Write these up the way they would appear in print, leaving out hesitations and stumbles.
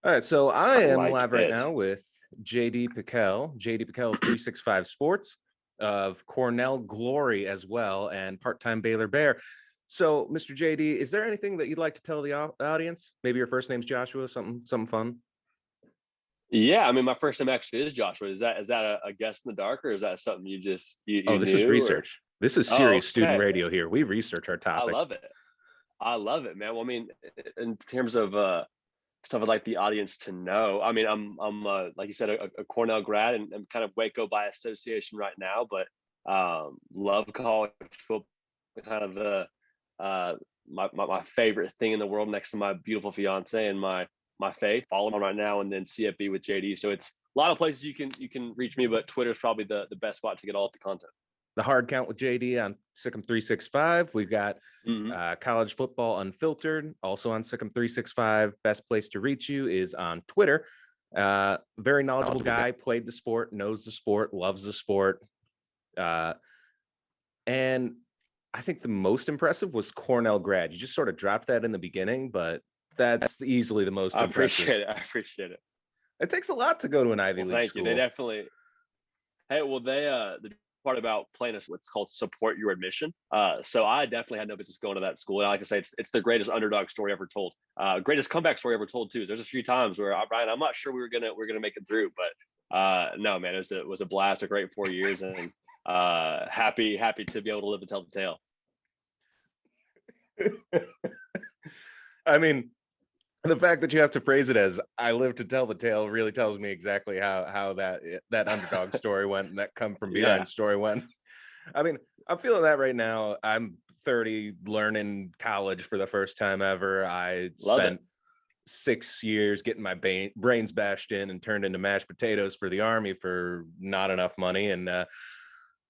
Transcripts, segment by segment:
All right, so I I am like live right it. now with JD Pickell of 365 Sports, of Cornell Glory as well, and part-time Baylor Bear. So, Mr. JD, is there anything that you'd like to tell the audience? Maybe your first name's Joshua, something fun. Yeah, I mean, my first name actually is Joshua. Is that a guess in the dark, or is that something you just you Oh, this is knew? Or research. This is oh, serious student okay, radio here. We research our I topics. love it. I love it, man. Well, I mean, in terms of stuff I'd like the audience to know. I mean, I'm like you said, a Cornell grad, and I'm kind of Waco by association right now, but love college football. Kind of the uh, my favorite thing in the world, next to my beautiful fiance and my faith. Follow on right now, and then CFB with JD. So it's a lot of places you can reach me, but Twitter is probably the best spot to get all of the content. The hard count with JD on Sic Em 365. We've got Mm-hmm. college football unfiltered, also on Sic Em 365. Best place to reach you is on Twitter. Very knowledgeable guy, played the sport, knows the sport, loves the sport. And I think the most impressive was Cornell grad. You just sort of dropped that in the beginning, but that's easily the most I impressive. appreciate it. I appreciate it. It takes a lot to go to an Ivy Well, League thank you. They school. definitely. Hey, well, the part about playing us what's called support your admission. So I definitely had no business going to that school. And like I say, it's the greatest underdog story ever told. Greatest comeback story ever told too. There's a few times where Brian, I'm not sure we're gonna make it through, but no, man, it was a blast, a great 4 years, and happy to be able to live to tell the tale. I mean, the fact that you have to phrase it as "I live to tell the tale" really tells me exactly how that underdog story went and that come from Yeah, behind story went. I mean, I'm feeling that right now. I'm 30, learning college for the first time ever. I love it. spent 6 years getting my brains bashed in and turned into mashed potatoes for the army for not enough money, and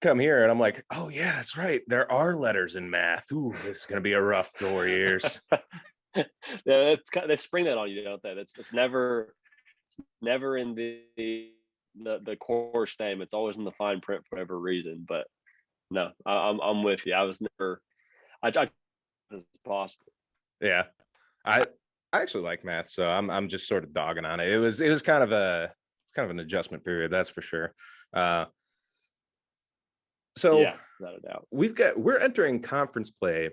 come here and I'm like, oh yeah, that's right. There are letters in math. Ooh, this is gonna be a rough 4 years. Yeah, it's kind of, they spring that on you, don't they? It's never in the course name. It's always in the fine print for whatever reason. But no, I'm with you. I was never I as possible. Yeah. I actually like math, so I'm just sort of dogging on it. It was kind of an adjustment period, that's for sure. Uh so Yeah, without a doubt. we're entering conference play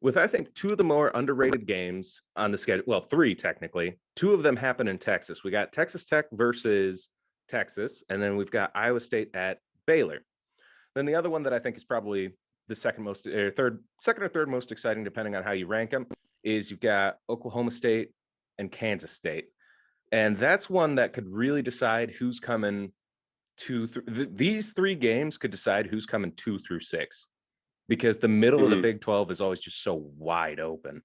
with, I think, two of the more underrated games on the schedule. Well, three technically. Two of them happen in Texas. We got Texas Tech versus Texas, and then we've got Iowa State at Baylor. Then the other one that I think is probably the second or third most exciting, depending on how you rank them, is you've got Oklahoma State and Kansas State, and that's one that could really decide who's coming these three games could decide who's coming 2 through 6, because the middle of the Mhm. Big 12 is always just so wide open.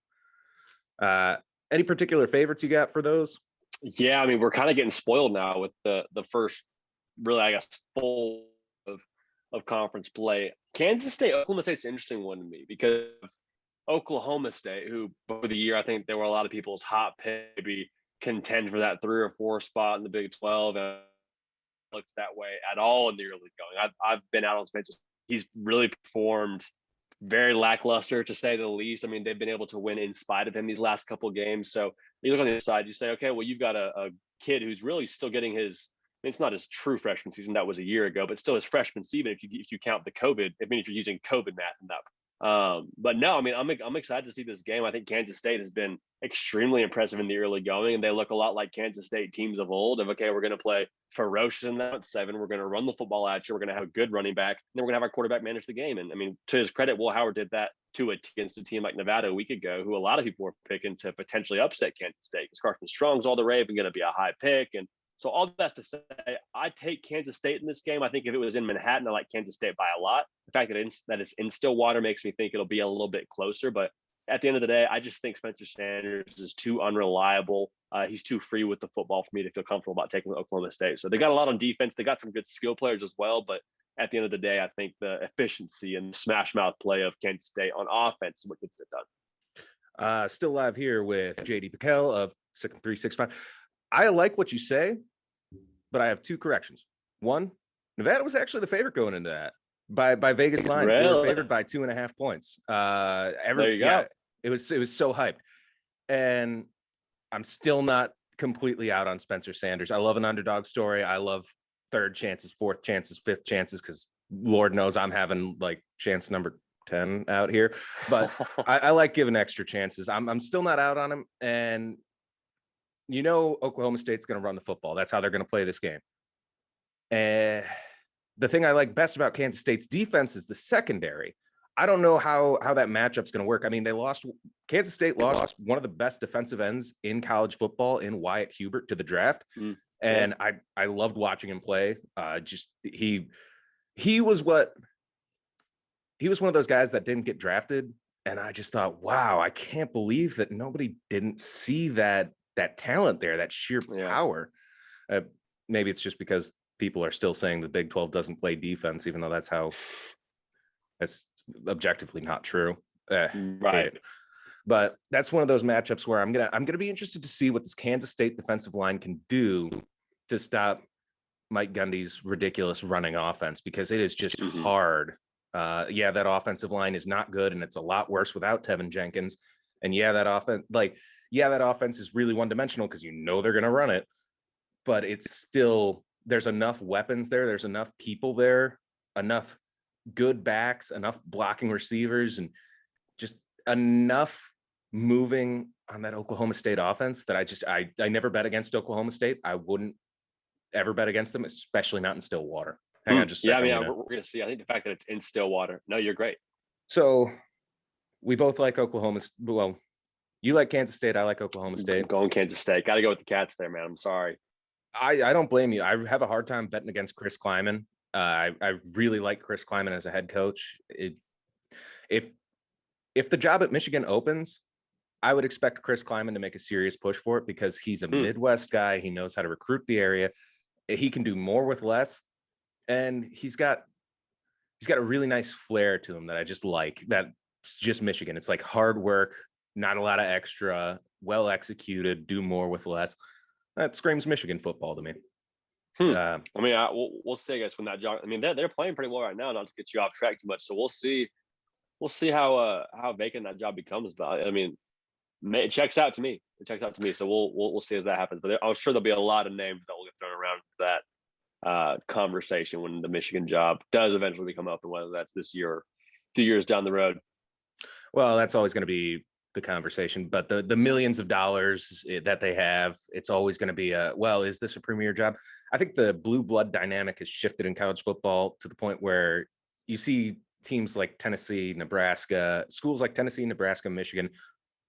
Uh, any particular favorites you got for those? Yeah, I mean, we're kind of getting spoiled now with the first, really, I guess, full of conference play. Kansas State, Oklahoma State's an interesting one to me because Oklahoma State, who over the year I think there were a lot of people's hot pick, maybe contend for that 3 or 4 spot in the Big 12, and looks that way at all in the early going. I've been out on Spencer. He's really performed very lackluster, to say the least. I mean, they've been able to win in spite of him these last couple of games. So you look on the other side, you say, okay, well, you've got a kid who's really still getting his. I mean, it's not his true freshman season, that was a year ago, but still his freshman season if you count the COVID. I mean, if you're using COVID math in that. But no, I mean, I'm excited to see this game. I think Kansas State has been extremely impressive in the early going, and they look a lot like Kansas State teams of old. Of okay, we're going to play ferocious in that 7. We're going to run the football at you. We're going to have a good running back. And then we're going to have our quarterback manage the game. And I mean, to his credit, Will Howard did that against a team like Nevada a week ago, who a lot of people were picking to potentially upset Kansas State. Because Carson Strong's all the rave and going to be a high pick. And so all that's to say, I take Kansas State in this game. I think if it was in Manhattan, I like Kansas State by a lot. The fact that it's in Stillwater makes me think it'll be a little bit closer. But at the end of the day, I just think Spencer Sanders is too unreliable. He's too free with the football for me to feel comfortable about taking Oklahoma State. So they got a lot on defense. They got some good skill players as well. But at the end of the day, I think the efficiency and smash mouth play of Kansas State on offense is what gets it done. Still live here with JD Pickell of Sic Em 365. I like what you say, but I have two corrections. One, Nevada was actually the favorite going into that by Vegas lines. They were Really? favored by 2.5 points. There you go. It was so hyped, and I'm still not completely out on Spencer Sanders. I love an underdog story. I love third chances, fourth chances, fifth chances, because Lord knows I'm having like chance number 10 out here. But I like giving extra chances. I'm still not out on him. And Oklahoma State's going to run the football. That's how they're going to play this game. And the thing I like best about Kansas State's defense is the secondary. I don't know how that matchup's going to work. I mean, Kansas State lost one of the best defensive ends in college football in Wyatt Hubert to the draft. And I loved watching him play. He was one of those guys that didn't get drafted. And I just thought, wow, I can't believe that nobody didn't see that talent there, that sheer power. Maybe it's just because people are still saying the Big 12 doesn't play defense, even though that's objectively not true. Right. But that's one of those matchups where I'm gonna be interested to see what this Kansas State defensive line can do to stop Mike Gundy's ridiculous running offense, because it is just hard. That offensive line is not good, and it's a lot worse without Tevin Jenkins. And that offense is really one-dimensional because they're going to run it, but it's still, there's enough weapons there. There's enough people there, enough good backs, enough blocking receivers, and just enough moving on that Oklahoma State offense that I never bet against Oklahoma State. I wouldn't ever bet against them, especially not in Stillwater. Hang on just a second. We're going to see. I think the fact that it's in Stillwater. No, you're great. So we both like Oklahoma. Well, you like Kansas State. I like Oklahoma State. I'm going Kansas State. Got to go with the Cats there, man. I'm sorry. I don't blame you. I have a hard time betting against Chris Kleiman. I really like Chris Kleiman as a head coach. If the job at Michigan opens, I would expect Chris Kleiman to make a serious push for it, because he's a Midwest guy. He knows how to recruit the area. He can do more with less, and he's got a really nice flair to him that I just like. That's just Michigan. It's like hard work, not a lot of extra, well executed, do more with less. That screams Michigan football to me. We'll see, I guess, when that job. I mean, they're playing pretty well right now. Not to get you off track too much, so we'll see. We'll see how vacant that job becomes. But I mean, it checks out to me. So we'll see as that happens. But I'm sure there'll be a lot of names that will get thrown around for that conversation when the Michigan job does eventually come up, and whether that's this year or 2 years down the road. Well, that's always going to be the conversation, but the millions of dollars that they have, it's always going to be is this a premier job? I think the blue blood dynamic has shifted in college football to the point where you see teams like Tennessee, Nebraska, schools like Tennessee, Nebraska, Michigan,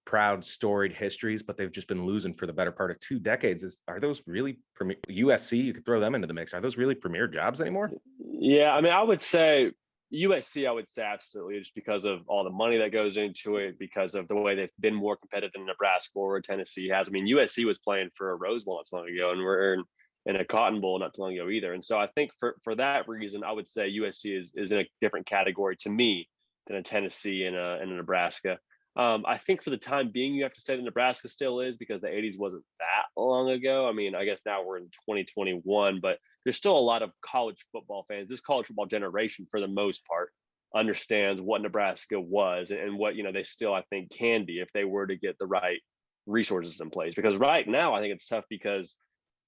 proud storied histories, but they've just been losing for the better part of 2 decades. Are those really premier? USC, you could throw them into the mix. Are those really premier jobs anymore? Yeah, I mean, I would say USC, I would say absolutely, just because of all the money that goes into it, because of the way they've been more competitive than Nebraska or Tennessee has. I mean, USC was playing for a Rose Bowl not too long ago, and we're in a Cotton Bowl not too long ago either. And so I think for that reason, I would say USC is in a different category to me than a Tennessee and a Nebraska. I think for the time being, you have to say that Nebraska still is, because the 80s wasn't that long ago. I mean, I guess now we're in 2021, but there's still a lot of college football fans. This college football generation, for the most part, understands what Nebraska was and what, they still, I think, can be if they were to get the right resources in place. Because right now, I think it's tough because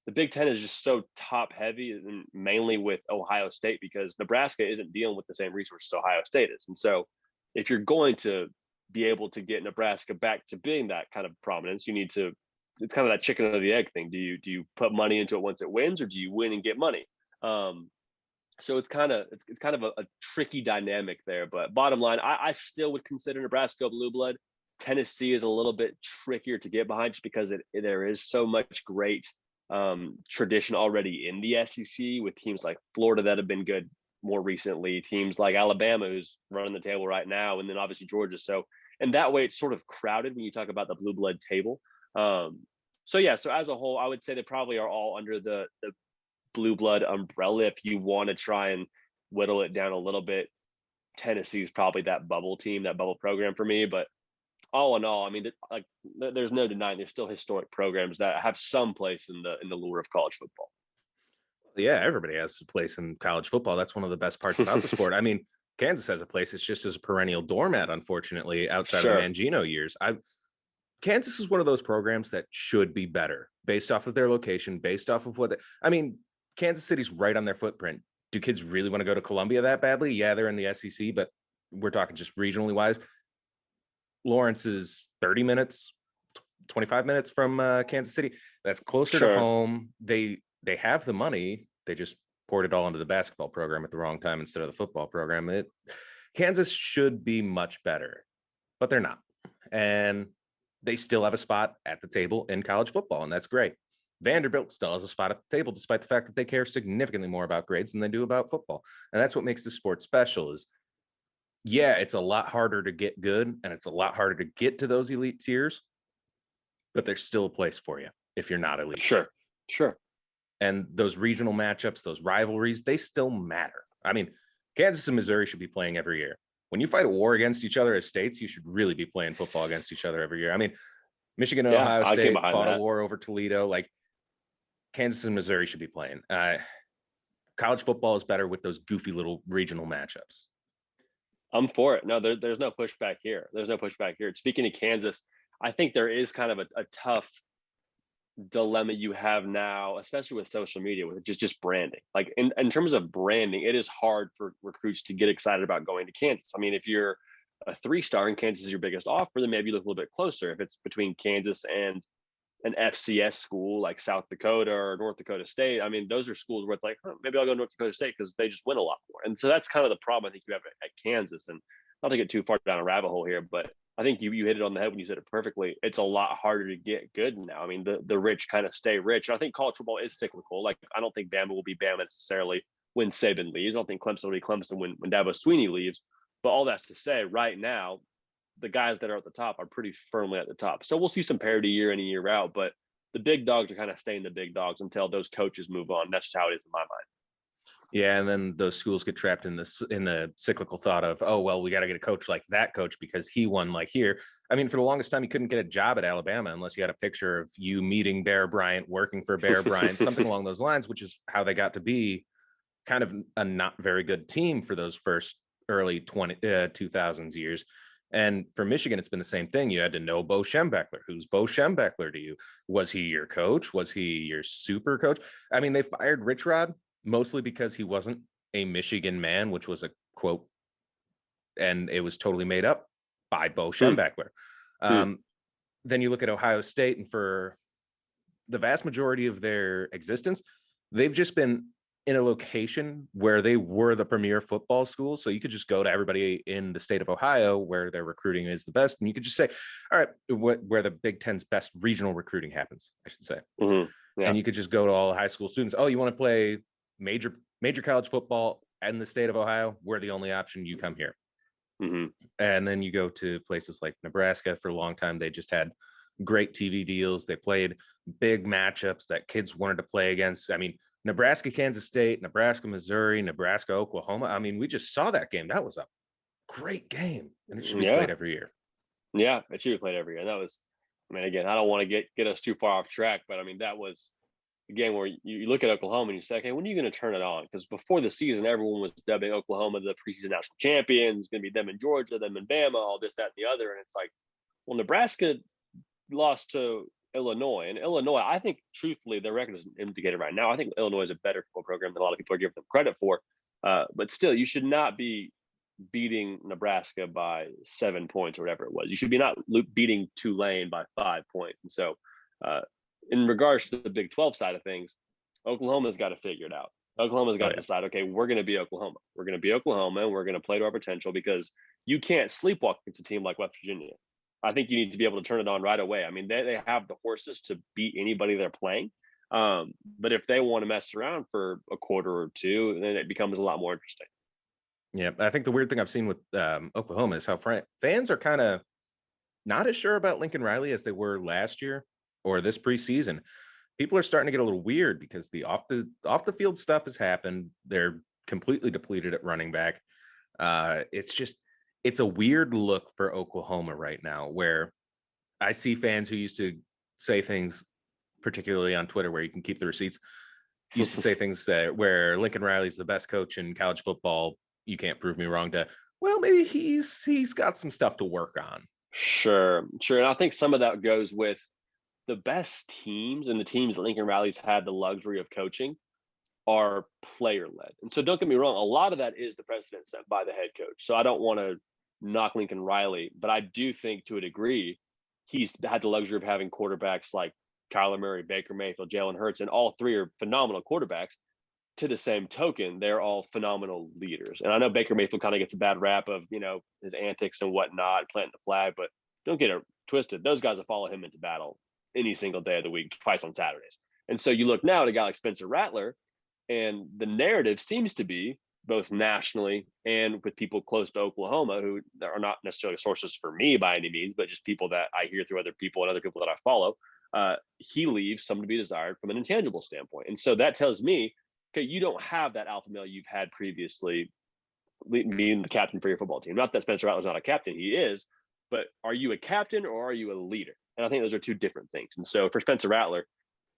the Big Ten is just so top heavy, and mainly with Ohio State, because Nebraska isn't dealing with the same resources Ohio State is. And so if you're going to be able to get Nebraska back to being that kind of prominence, you need to, it's kind of that chicken or the egg thing. Do you put money into it once it wins, or do you win and get money? So it's kind of a tricky dynamic there. But bottom line, I still would consider Nebraska a blue blood. Tennessee is a little bit trickier to get behind, just because there is so much great tradition already in the SEC, with teams like Florida that have been good more recently, teams like Alabama, who's running the table right now, and then obviously Georgia. So, and that way it's sort of crowded when you talk about the blue blood table. So as a whole, I would say they probably are all under the blue blood umbrella. If you want to try and whittle it down a little bit, Tennessee's probably that bubble team, that bubble program for me. But all in all, I mean, there's no denying there's still historic programs that have some place in the lure of college football. Yeah, everybody has a place in college football. That's one of the best parts about the sport. I mean, Kansas has a place. It's just as a perennial doormat, unfortunately, outside of the Mangino years. Kansas is one of those programs that should be better based off of their location, based off of I mean, Kansas City's right on their footprint. Do kids really want to go to Columbia that badly? Yeah, they're in the SEC, but we're talking just regionally wise. Lawrence is 30 minutes, 25 minutes from Kansas City. That's closer to home. They have the money. They just poured it all into the basketball program at the wrong time instead of the football program. Kansas should be much better, but they're not. And they still have a spot at the table in college football, and that's great. Vanderbilt still has a spot at the table, despite the fact that they care significantly more about grades than they do about football. And that's what makes the sport special is, yeah, it's a lot harder to get good, and it's a lot harder to get to those elite tiers, but there's still a place for you if you're not elite. Sure. And those regional matchups, those rivalries, they still matter. I mean, Kansas and Missouri should be playing every year. When you fight a war against each other as states, you should really be playing football against each other every year. I mean, Michigan and Ohio State fought a war over Toledo. Like, Kansas and Missouri should be playing. College football is better with those goofy little regional matchups. I'm for it. No, there's no pushback here. Speaking of Kansas, I think there is kind of a tough dilemma you have now, especially with social media, with just branding. Like in terms of branding, it is hard for recruits to get excited about going to Kansas. I mean, if you're a 3-star and Kansas is your biggest offer, then maybe you look a little bit closer. If it's between Kansas and an FCS school like South Dakota or North Dakota State, I mean, those are schools where it's like, maybe I'll go to North Dakota State because they just win a lot more. And so that's kind of the problem I think you have at Kansas. And not to get too far down a rabbit hole here, but I think you hit it on the head when you said it perfectly. It's a lot harder to get good now. I mean, the rich kind of stay rich. And I think college football is cyclical. Like, I don't think Bama will be Bama necessarily when Saban leaves. I don't think Clemson will be Clemson when Dabo Swinney leaves. But all that's to say, right now, the guys that are at the top are pretty firmly at the top. So we'll see some parity year in and year out, but the big dogs are kind of staying the big dogs until those coaches move on. That's just how it is in my mind. Yeah, and then those schools get trapped in the cyclical thought of, oh, well, we got to get a coach like that coach because he won like here. I mean, for the longest time, you couldn't get a job at Alabama unless you had a picture of you meeting Bear Bryant, working for Bear Bryant, something along those lines, which is how they got to be kind of a not very good team for those first early 2000s years. And for Michigan, it's been the same thing. You had to know Bo Schembechler. Who's Bo Schembechler to you? Was he your coach? Was he your super coach? I mean, they fired Rich Rod mostly because he wasn't a Michigan man, which was a quote, and it was totally made up by Bo Schembechler. Then you look at Ohio State, and for the vast majority of their existence, they've just been in a location where they were the premier football school. So you could just go to everybody in the state of Ohio where their recruiting is the best. And you could just say, all right, where the Big Ten's best regional recruiting happens, I should say. Yeah. And you could just go to all high school students. Oh, you want to play major college football in the state of Ohio? We're the only option. You come here. And then you go to places like Nebraska. For a long time, they just had great TV deals. They played big matchups that kids wanted to play against. I mean, Nebraska, Kansas State, Nebraska, Missouri, Nebraska, Oklahoma. I mean, we just saw that game. That was a great game, and it should be played every year. Yeah, it should be played every year. And that was, I mean, again, I don't want to get us too far off track, but I mean, that was a game where you look at Oklahoma and you say, okay, when are you going to turn it on? Because before the season, everyone was dubbing Oklahoma the preseason national champions. It's going to be them in Georgia, them in Bama, all this, that, and the other. And it's like, well, Nebraska lost to Illinois. And Illinois, I think, truthfully, their record is indicated right now. I think Illinois is a better football program than a lot of people are giving them credit for. But still, you should not be beating Nebraska by 7 points or whatever it was. You should be not beating Tulane by 5 points. And so in regards to the Big 12 side of things, Oklahoma's got to figure it out. Oklahoma's got to decide, okay, we're going to be Oklahoma. We're going to be Oklahoma, and we're going to play to our potential, because you can't sleepwalk against a team like West Virginia. I think you need to be able to turn it on right away. I mean, they have the horses to beat anybody they're playing. But if they want to mess around for a quarter or two, then it becomes a lot more interesting. Yeah, I think the weird thing I've seen with Oklahoma is how fans are kind of not as sure about Lincoln Riley as they were last year or this preseason. People are starting to get a little weird because the off the field stuff has happened. They're completely depleted at running back. It's a weird look for Oklahoma right now, where I see fans who used to say things, particularly on Twitter, where you can keep the receipts, used to say things where Lincoln Riley's the best coach in college football. You can't prove me wrong. Well, maybe he's got some stuff to work on. Sure. And I think some of that goes with the best teams and the teams that Lincoln Riley's had the luxury of coaching are player led. And so don't get me wrong, a lot of that is the precedent set by the head coach. So I don't want to knock Lincoln Riley, but I do think to a degree he's had the luxury of having quarterbacks like Kyler Murray, Baker Mayfield, Jalen Hurts, and all three are phenomenal quarterbacks. To the same token, they're all phenomenal leaders. And I know Baker Mayfield kind of gets a bad rap of, his antics and whatnot, planting the flag, but don't get it twisted. Those guys will follow him into battle any single day of the week, twice on Saturdays. And so you look now at a guy like Spencer Rattler, and the narrative seems to be both nationally and with people close to Oklahoma who are not necessarily sources for me by any means, but just people that I hear through other people and other people that I follow. He leaves some to be desired from an intangible standpoint. And so that tells me, okay, you don't have that alpha male you've had previously being the captain for your football team. Not that Spencer Rattler's not a captain, he is, but are you a captain or are you a leader? And I think those are two different things. And so for Spencer Rattler,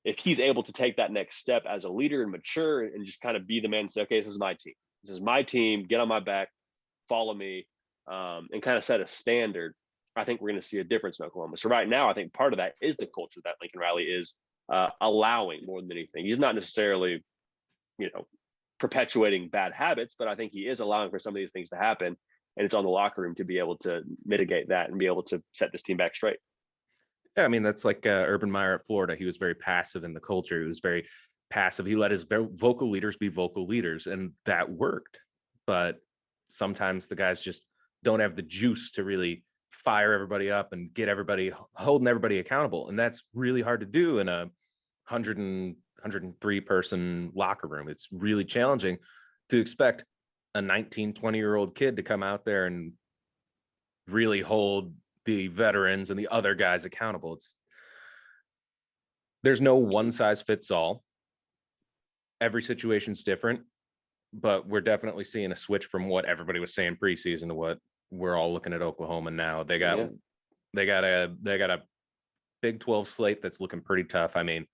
if he's able to take that next step as a leader and mature and just kind of be the man and say, okay, this is my team. This is my team. Get on my back, follow me, and kind of set a standard. I think we're going to see a difference in Oklahoma. So right now, I think part of that is the culture that Lincoln Riley is allowing more than anything. He's not necessarily, perpetuating bad habits, but I think he is allowing for some of these things to happen. And it's on the locker room to be able to mitigate that and be able to set this team back straight. Yeah, I mean, that's like Urban Meyer at Florida. He was very passive in the culture. He was very passive. He let his vocal leaders be vocal leaders, and that worked. But sometimes the guys just don't have the juice to really fire everybody up and get everybody holding everybody accountable. And that's really hard to do in a 103 person locker room. It's really challenging to expect a 19, 20-year-old kid to come out there and really hold the veterans and the other guys accountable. There's no one size fits all. Every situation's different, but we're definitely seeing a switch from what everybody was saying preseason to what we're all looking at Oklahoma now. They got a Big 12 slate that's looking pretty tough. I mean,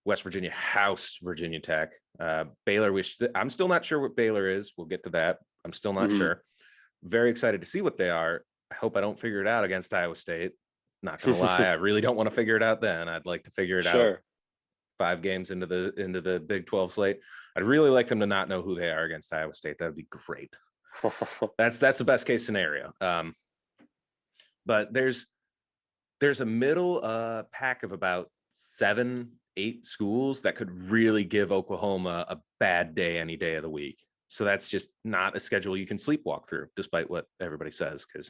West Virginia housed Virginia Tech. Baylor, I'm still not sure what Baylor is. We'll get to that. I'm still not sure. Very excited to see what they are. I hope I don't figure it out against Iowa State. Not gonna lie, I really don't want to figure it out then. I'd like to figure it out 5 games into the Big 12 slate. I'd really like them to not know who they are against Iowa State. That would be great. That's the best case scenario. But there's a middle pack of about 7-8 schools that could really give Oklahoma a bad day any day of the week. So that's just not a schedule you can sleepwalk through, despite what everybody says, because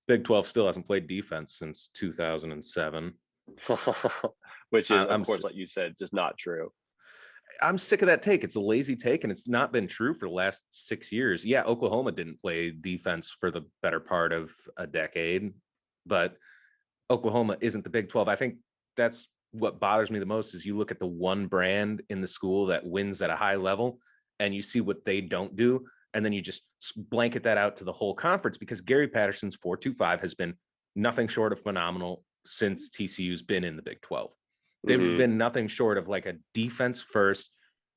Big 12 still hasn't played defense since 2007. Which is, of course, like you said, just not true. I'm sick of that take. It's a lazy take, and it's not been true for the last 6 years. Yeah, Oklahoma didn't play defense for the better part of a decade, but Oklahoma isn't the Big 12. I think that's what bothers me the most is you look at the one brand in the school that wins at a high level and you see what they don't do. And then you just blanket that out to the whole conference, because Gary Patterson's 4.25 has been nothing short of phenomenal since TCU's been in the Big 12. They've been nothing short of like a defense first,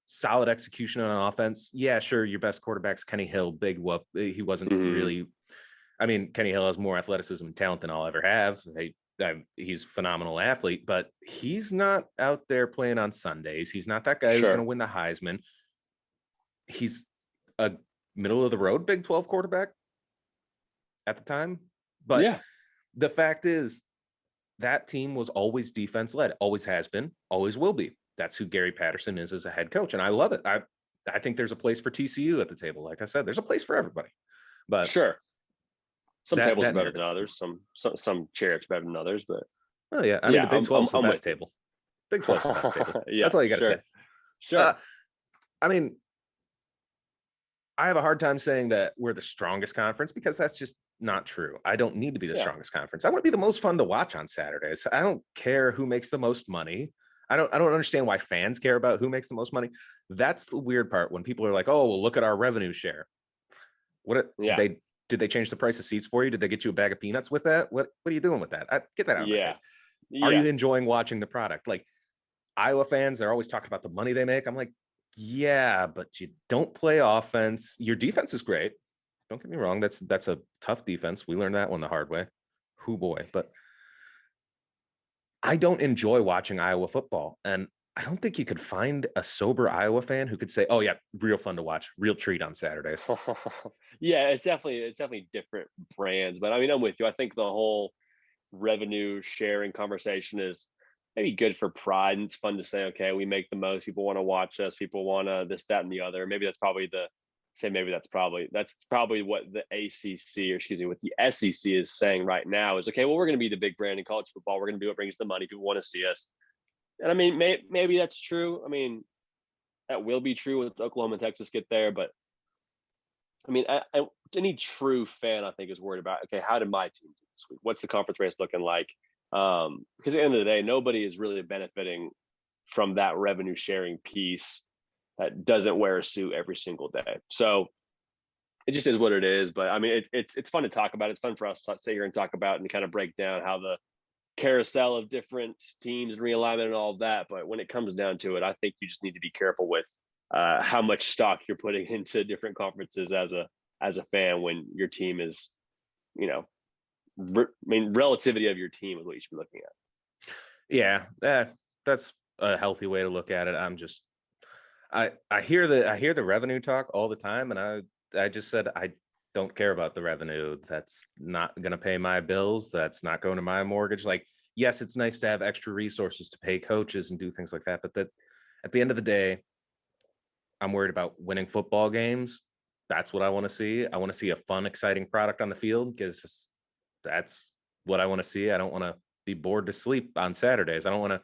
solid execution on offense. Yeah, sure. Your best quarterback's Kenny Hill, big whoop. He wasn't really, I mean, Kenny Hill has more athleticism and talent than I'll ever have. He's a phenomenal athlete, but he's not out there playing on Sundays. He's not that guy who's going to win the Heisman. He's a middle of the road Big 12 quarterback at the time. But the fact is that team was always defense led, always has been, always will be. That's who Gary Patterson is as a head coach. And I love it. I think there's a place for TCU at the table. Like I said, there's a place for everybody. But some tables are better than others. Some chairs better than others. But I mean, the Big 12 is the best table. Big 12 is the best table. That's all you got to say. Sure. I mean, I have a hard time saying that we're the strongest conference, because that's just not true. I don't need to be the strongest conference. I want to be the most fun to watch on Saturdays. I don't care who makes the most money. I don't understand why fans care about who makes the most money. That's the weird part when people are like, "Oh, well, look at our revenue share." Did they change the price of seats for you? Did they get you a bag of peanuts with that? What are you doing with that? Get that out of my face. Are you enjoying watching the product? Like Iowa fans, they're always talking about the money they make. I'm like, yeah, but you don't play offense. Your defense is great. Don't get me wrong. That's a tough defense. We learned that one the hard way. Hoo boy. But I don't enjoy watching Iowa football, and I don't think you could find a sober Iowa fan who could say, "Oh yeah, real fun to watch, real treat on Saturdays." Yeah, it's definitely different brands, but I mean, I'm with you. I think the whole revenue sharing conversation is maybe good for pride, and it's fun to say, okay, we make the most. People want to watch us. People want to this, that, and the other. Maybe that's probably that's probably what the ACC, or excuse me, what the SEC is saying right now is, okay, well, we're going to be the big brand in college football. We're going to be what brings the money. People want to see us, and I mean, maybe that's true. I mean, that will be true with Oklahoma and Texas get there, but I mean, any true fan, I think, is worried about, okay, how did my team do this week? What's the conference race looking like? Because at the end of the day, nobody is really benefiting from that revenue sharing piece that doesn't wear a suit every single day. So it just is what it is. But I mean, it's fun to talk about. It's fun for us to sit here and talk about and kind of break down how the carousel of different teams and realignment and all of that. But when it comes down to it, I think you just need to be careful with how much stock you're putting into different conferences as a fan when your team is, you know, I mean, relativity of your team is what you should be looking at. Yeah, that's a healthy way to look at it. I hear the revenue talk all the time, and I just said I don't care about the revenue. That's not going to pay my bills. That's not going to my mortgage. Like, yes, it's nice to have extra resources to pay coaches and do things like that, but that at the end of the day, I'm worried about winning football games. That's what I want to see. I want to see a fun, exciting product on the field because that's what I want to see. I don't want to be bored to sleep on Saturdays. I don't want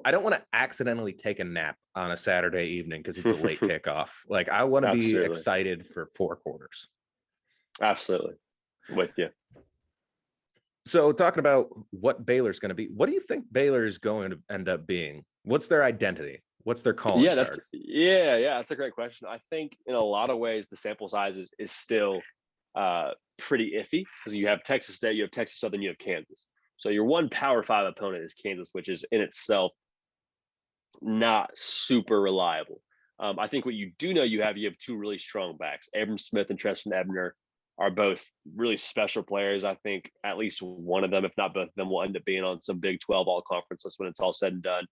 to accidentally take a nap on a Saturday evening because it's a late kickoff. Like, I want to be Absolutely. excited for 4 quarters. Absolutely. With you. So talking about what Baylor's going to be, what do you think Baylor is going to end up being? What's their identity? What's their calling card? That's a great question. I think in a lot of ways the sample size is still pretty iffy because you have Texas State, you have Texas Southern, you have Kansas. So your one Power Five opponent is Kansas, which is in itself not super reliable. I think what you do know, you have two really strong backs. Abram Smith and Treston Ebner are both really special players. I think at least one of them, if not both of them, will end up being on some Big 12 all conference list when it's all said and done.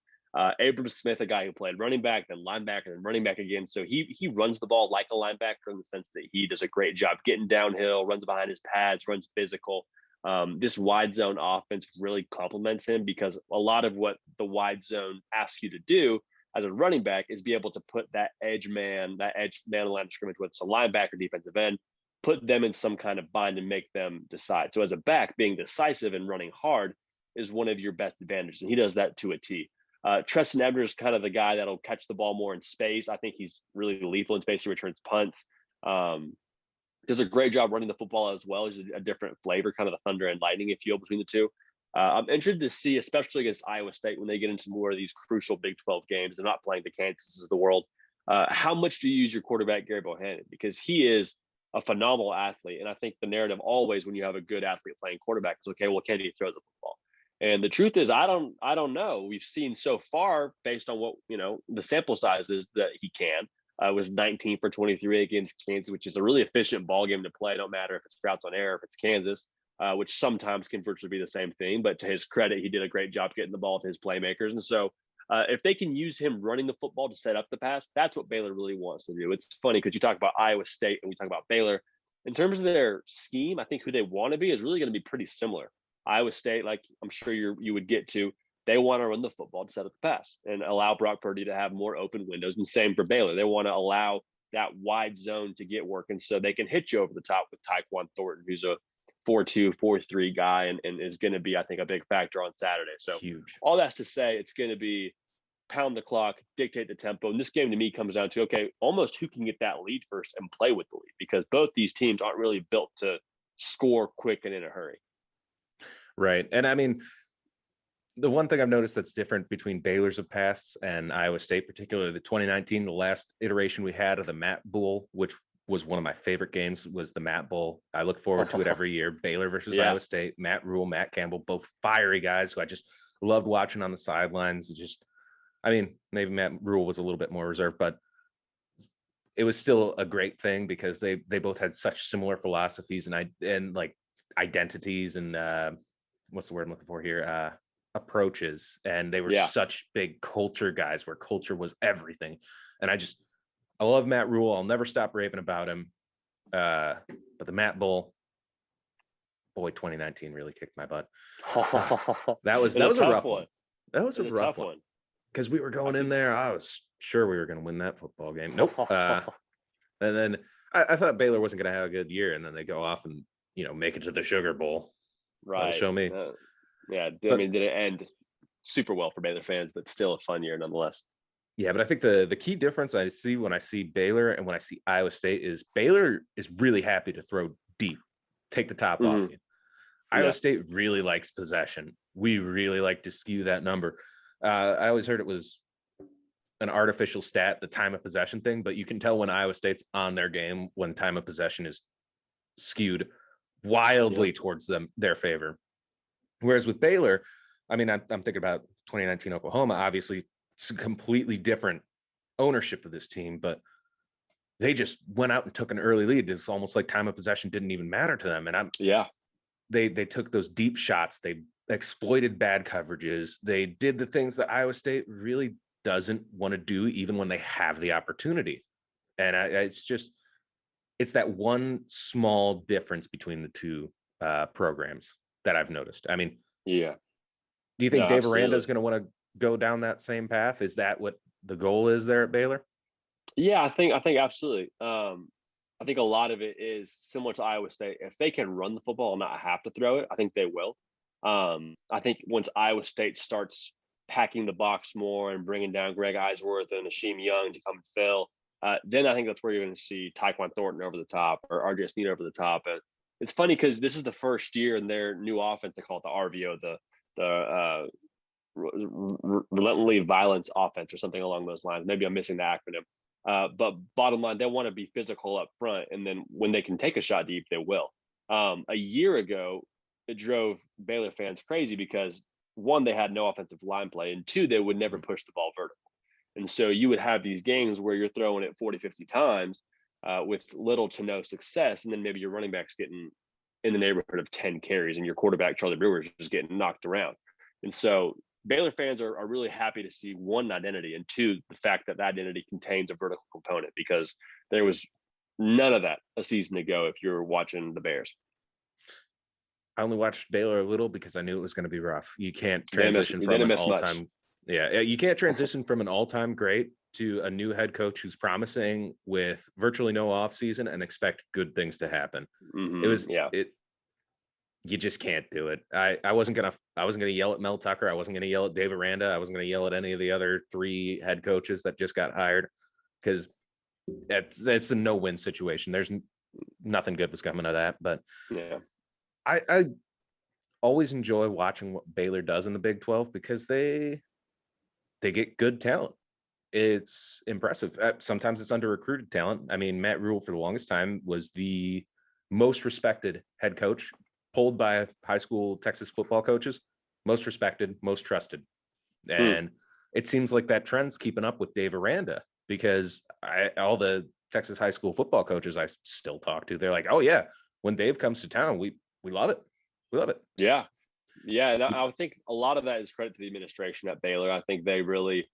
Abram Smith, a guy who played running back, then linebacker, then running back again. So he runs the ball like a linebacker in the sense that he does a great job getting downhill, runs behind his pads, runs physical. This wide zone offense really complements him because a lot of what the wide zone asks you to do as a running back is be able to put that edge man in line of scrimmage, whether it's a linebacker, defensive end, put them in some kind of bind and make them decide. So as a back, being decisive and running hard is one of your best advantages, and he does that to a T. Treston Ebner is kind of the guy that'll catch the ball more in space. I think he's really lethal in space. He returns punts. Does a great job running the football as well. He's a different flavor, kind of the thunder and lightning, if you will, between the two. I'm interested to see, especially against Iowa State, when they get into more of these crucial Big 12 games. They're not playing the Kansases of the world. How much do you use your quarterback, Gary Bohannon? Because he is a phenomenal athlete. And I think the narrative always when you have a good athlete playing quarterback is, okay, well, can he throw the football? And the truth is, I don't know. We've seen so far, based on what, the sample size is, that he can. Was 19 for 23 against Kansas, which is a really efficient ball game to play. Don't matter if it's routes on air, if it's Kansas, which sometimes can virtually be the same thing. But to his credit, he did a great job getting the ball to his playmakers. And so if they can use him running the football to set up the pass, that's what Baylor really wants to do. It's funny because you talk about Iowa State and we talk about Baylor. In terms of their scheme, I think who they want to be is really going to be pretty similar. Iowa State, like I'm sure you would get to, they want to run the football to set up the pass and allow Brock Purdy to have more open windows. And same for Baylor. They want to allow that wide zone to get working so they can hit you over the top with Tyquan Thornton, who's a 4-2, 4-3 guy and is going to be, I think, a big factor on Saturday. So Huge. All that's to say, it's going to be pound the clock, dictate the tempo. And this game to me comes down to, okay, almost who can get that lead first and play with the lead, because both these teams aren't really built to score quick and in a hurry. Right. And I mean, the one thing I've noticed that's different between Baylor's of past and Iowa State, particularly the 2019, the last iteration we had of the Matt Bowl, which was one of my favorite games, was the Matt Bowl. I look forward to it every year. Baylor versus Iowa State, Matt Rule, Matt Campbell, both fiery guys who I just loved watching on the sidelines. Maybe Matt Rule was a little bit more reserved, but it was still a great thing because they both had such similar philosophies and like identities and what's the word I'm looking for here? approaches, and they were Yeah. such big culture guys where culture was everything. And I love Matt Rule. I'll never stop raving about him. But the Matt Bull, boy, 2019 really kicked my butt. That was a rough one. That was a rough one because we were going in there. I was sure we were going to win that football game. Nope. And then I thought Baylor wasn't going to have a good year, and then they go off and make it to the Sugar Bowl. Right. Show me. Yeah. I mean, did it end super well for Baylor fans, but still a fun year nonetheless. Yeah, but I think the key difference I see when I see Baylor and when I see Iowa State is Baylor is really happy to throw deep, take the top off you. Iowa State really likes possession. We really like to skew that number. I always heard it was an artificial stat, the time of possession thing, but you can tell when Iowa State's on their game when time of possession is skewed wildly towards their favor. Whereas with Baylor, I mean, I'm thinking about 2019 Oklahoma, obviously it's a completely different ownership of this team, but they just went out and took an early lead. It's almost like time of possession didn't even matter to them. And they took those deep shots. They exploited bad coverages. They did the things that Iowa State really doesn't want to do, even when they have the opportunity. And it's that one small difference between the two programs that I've noticed. I mean, do you think Dave Aranda is going to want to go down that same path? Is that what the goal is there at Baylor? Yeah, I think absolutely. I think a lot of it is similar to Iowa State. If they can run the football and not have to throw it, I think they will. I think once Iowa State starts packing the box more and bringing down Greg Eisworth and Hasheem Young to come fill, then I think that's where you're going to see Tyquan Thornton over the top or RJ Sneed over the top. And it's funny because this is the first year in their new offense. They call it the RVO, the relentlessly violence offense or something along those lines. Maybe I'm missing the acronym. But bottom line, they want to be physical up front. And then when they can take a shot deep, they will. A year ago, it drove Baylor fans crazy because one, they had no offensive line play, and two, they would never push the ball vertical. And so you would have these games where you're throwing it 40, 50 times with little to no success. And then maybe your running back's getting in the neighborhood of 10 carries and your quarterback, Charlie Brewer, is just getting knocked around. And so Baylor fans are really happy to see one, identity, and two, the fact that identity contains a vertical component, because there was none of that a season ago if you're watching the Bears. I only watched Baylor a little because I knew it was going to be rough. You can't transition from an all-time. Yeah, you can't transition from an all-time great to a new head coach who's promising with virtually no offseason and expect good things to happen. You just can't do it. I wasn't gonna yell at Mel Tucker. I wasn't gonna yell at Dave Aranda. I wasn't gonna yell at any of the other three head coaches that just got hired, because it's a no-win situation. There's nothing good was coming of that. But I always enjoy watching what Baylor does in the Big 12 because they get good talent. It's impressive. Sometimes it's under-recruited talent. I mean, Matt Rule for the longest time was the most respected head coach, polled by high school Texas football coaches, most respected, most trusted. And it seems like that trend's keeping up with Dave Aranda, because all the Texas high school football coaches I still talk to, they're like, oh yeah, when Dave comes to town, we love it. We love it. Yeah. And I would think a lot of that is credit to the administration at Baylor. I think they really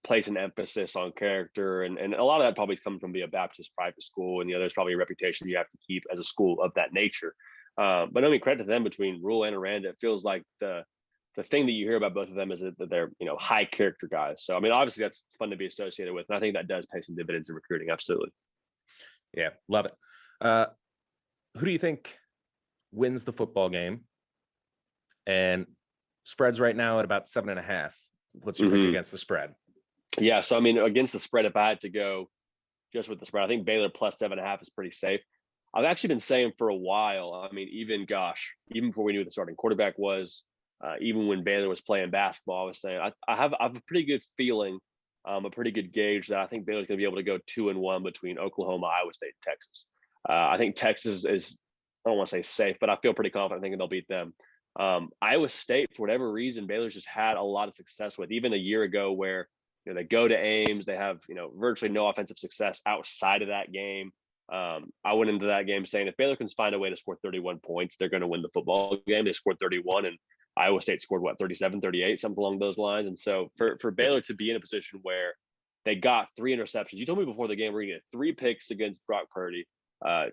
place an emphasis on character, and a lot of that probably comes from being a Baptist private school, and there's probably a reputation you have to keep as a school of that nature. But I mean, credit to them, between Rule and Aranda, it feels like the thing that you hear about both of them is that they're high character guys. So I mean, obviously that's fun to be associated with, and I think that does pay some dividends in recruiting. Absolutely. Yeah, love it. Who do you think wins the football game? And spread's right now at about 7.5. What's your pick against the spread? Yeah, so I mean, against the spread, if I had to go just with the spread, I think Baylor plus 7.5 is pretty safe. I've actually been saying for a while, I mean, even before we knew who the starting quarterback was, even when Baylor was playing basketball, I was saying I have a pretty good feeling, a pretty good gauge that I think Baylor's going to be able to go 2-1 between Oklahoma, Iowa State, and Texas. I think Texas is, I don't want to say safe, but I feel pretty confident thinking they'll beat them. Iowa State, for whatever reason, Baylor's just had a lot of success with, even a year ago where they go to Ames, they have virtually no offensive success outside of that game. I went into that game saying if Baylor can find a way to score 31 points, they're going to win the football game. They scored 31, and Iowa State scored 37, 38, something along those lines. And so for Baylor to be in a position where they got 3 interceptions, you told me before the game we're going to get 3 picks against Brock Purdy.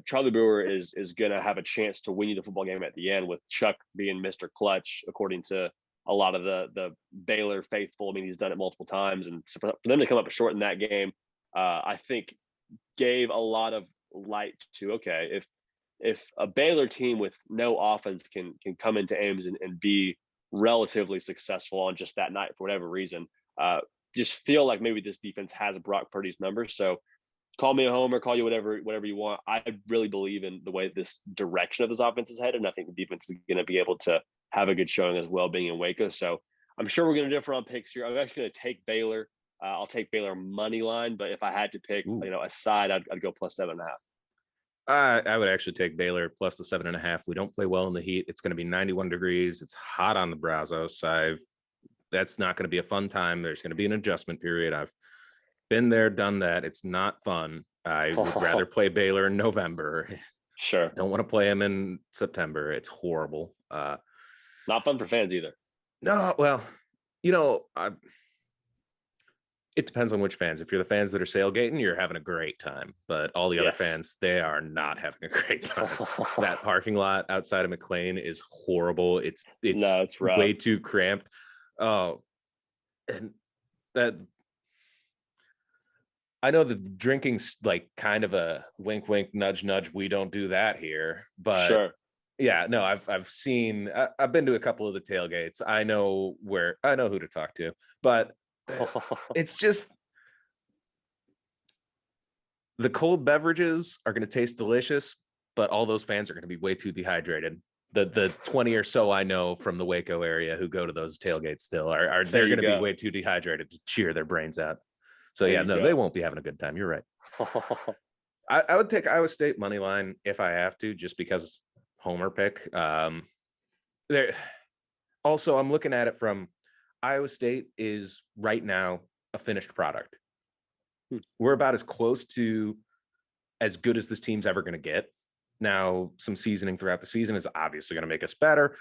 Charlie Brewer is going to have a chance to win you the football game at the end, with Chuck being Mr. Clutch, according to a lot of the Baylor faithful. I mean, he's done it multiple times, and so for them to come up short in that game, I think gave a lot of light to, okay, if a Baylor team with no offense can come into Ames and be relatively successful on just that night for whatever reason, just feel like maybe this defense has Brock Purdy's number. So call me a homer, call you whatever you want. I really believe in the way this direction of this offense is headed, and I think the defense is going to be able to have a good showing as well, being in Waco. So I'm sure we're going to differ on picks here. I'm actually going to take Baylor. I'll take Baylor money line, but if I had to pick, a side, I'd go plus 7.5. I would actually take Baylor plus the 7.5. We don't play well in the heat. It's going to be 91 degrees. It's hot on the Brazos. That's not going to be a fun time. There's going to be an adjustment period. I've been there, done that. It's not fun. I would rather play Baylor in November. Sure. Don't want to play them in September. It's horrible. Not fun for fans either. No, well, it depends on which fans. If you're the fans that are sailgating, you're having a great time. But all the other fans, they are not having a great time. That parking lot outside of McLean is horrible. It's way too cramped. Oh, and that, I know that drinking's like kind of a wink, wink, nudge, nudge. We don't do that here, but sure. Yeah, no, I've been to a couple of the tailgates. I know who to talk to, but it's just the cold beverages are going to taste delicious, but all those fans are going to be way too dehydrated. The 20 or so I know from the Waco area who go to those tailgates still are they're going to be way too dehydrated to cheer their brains out. So they won't be having a good time. You're right. I would take Iowa State money line if I have to, just because homer pick. There. Also, I'm looking at it from Iowa State is right now a finished product. We're about as close to as good as this team's ever going to get. Now, some seasoning throughout the season is obviously going to make us better.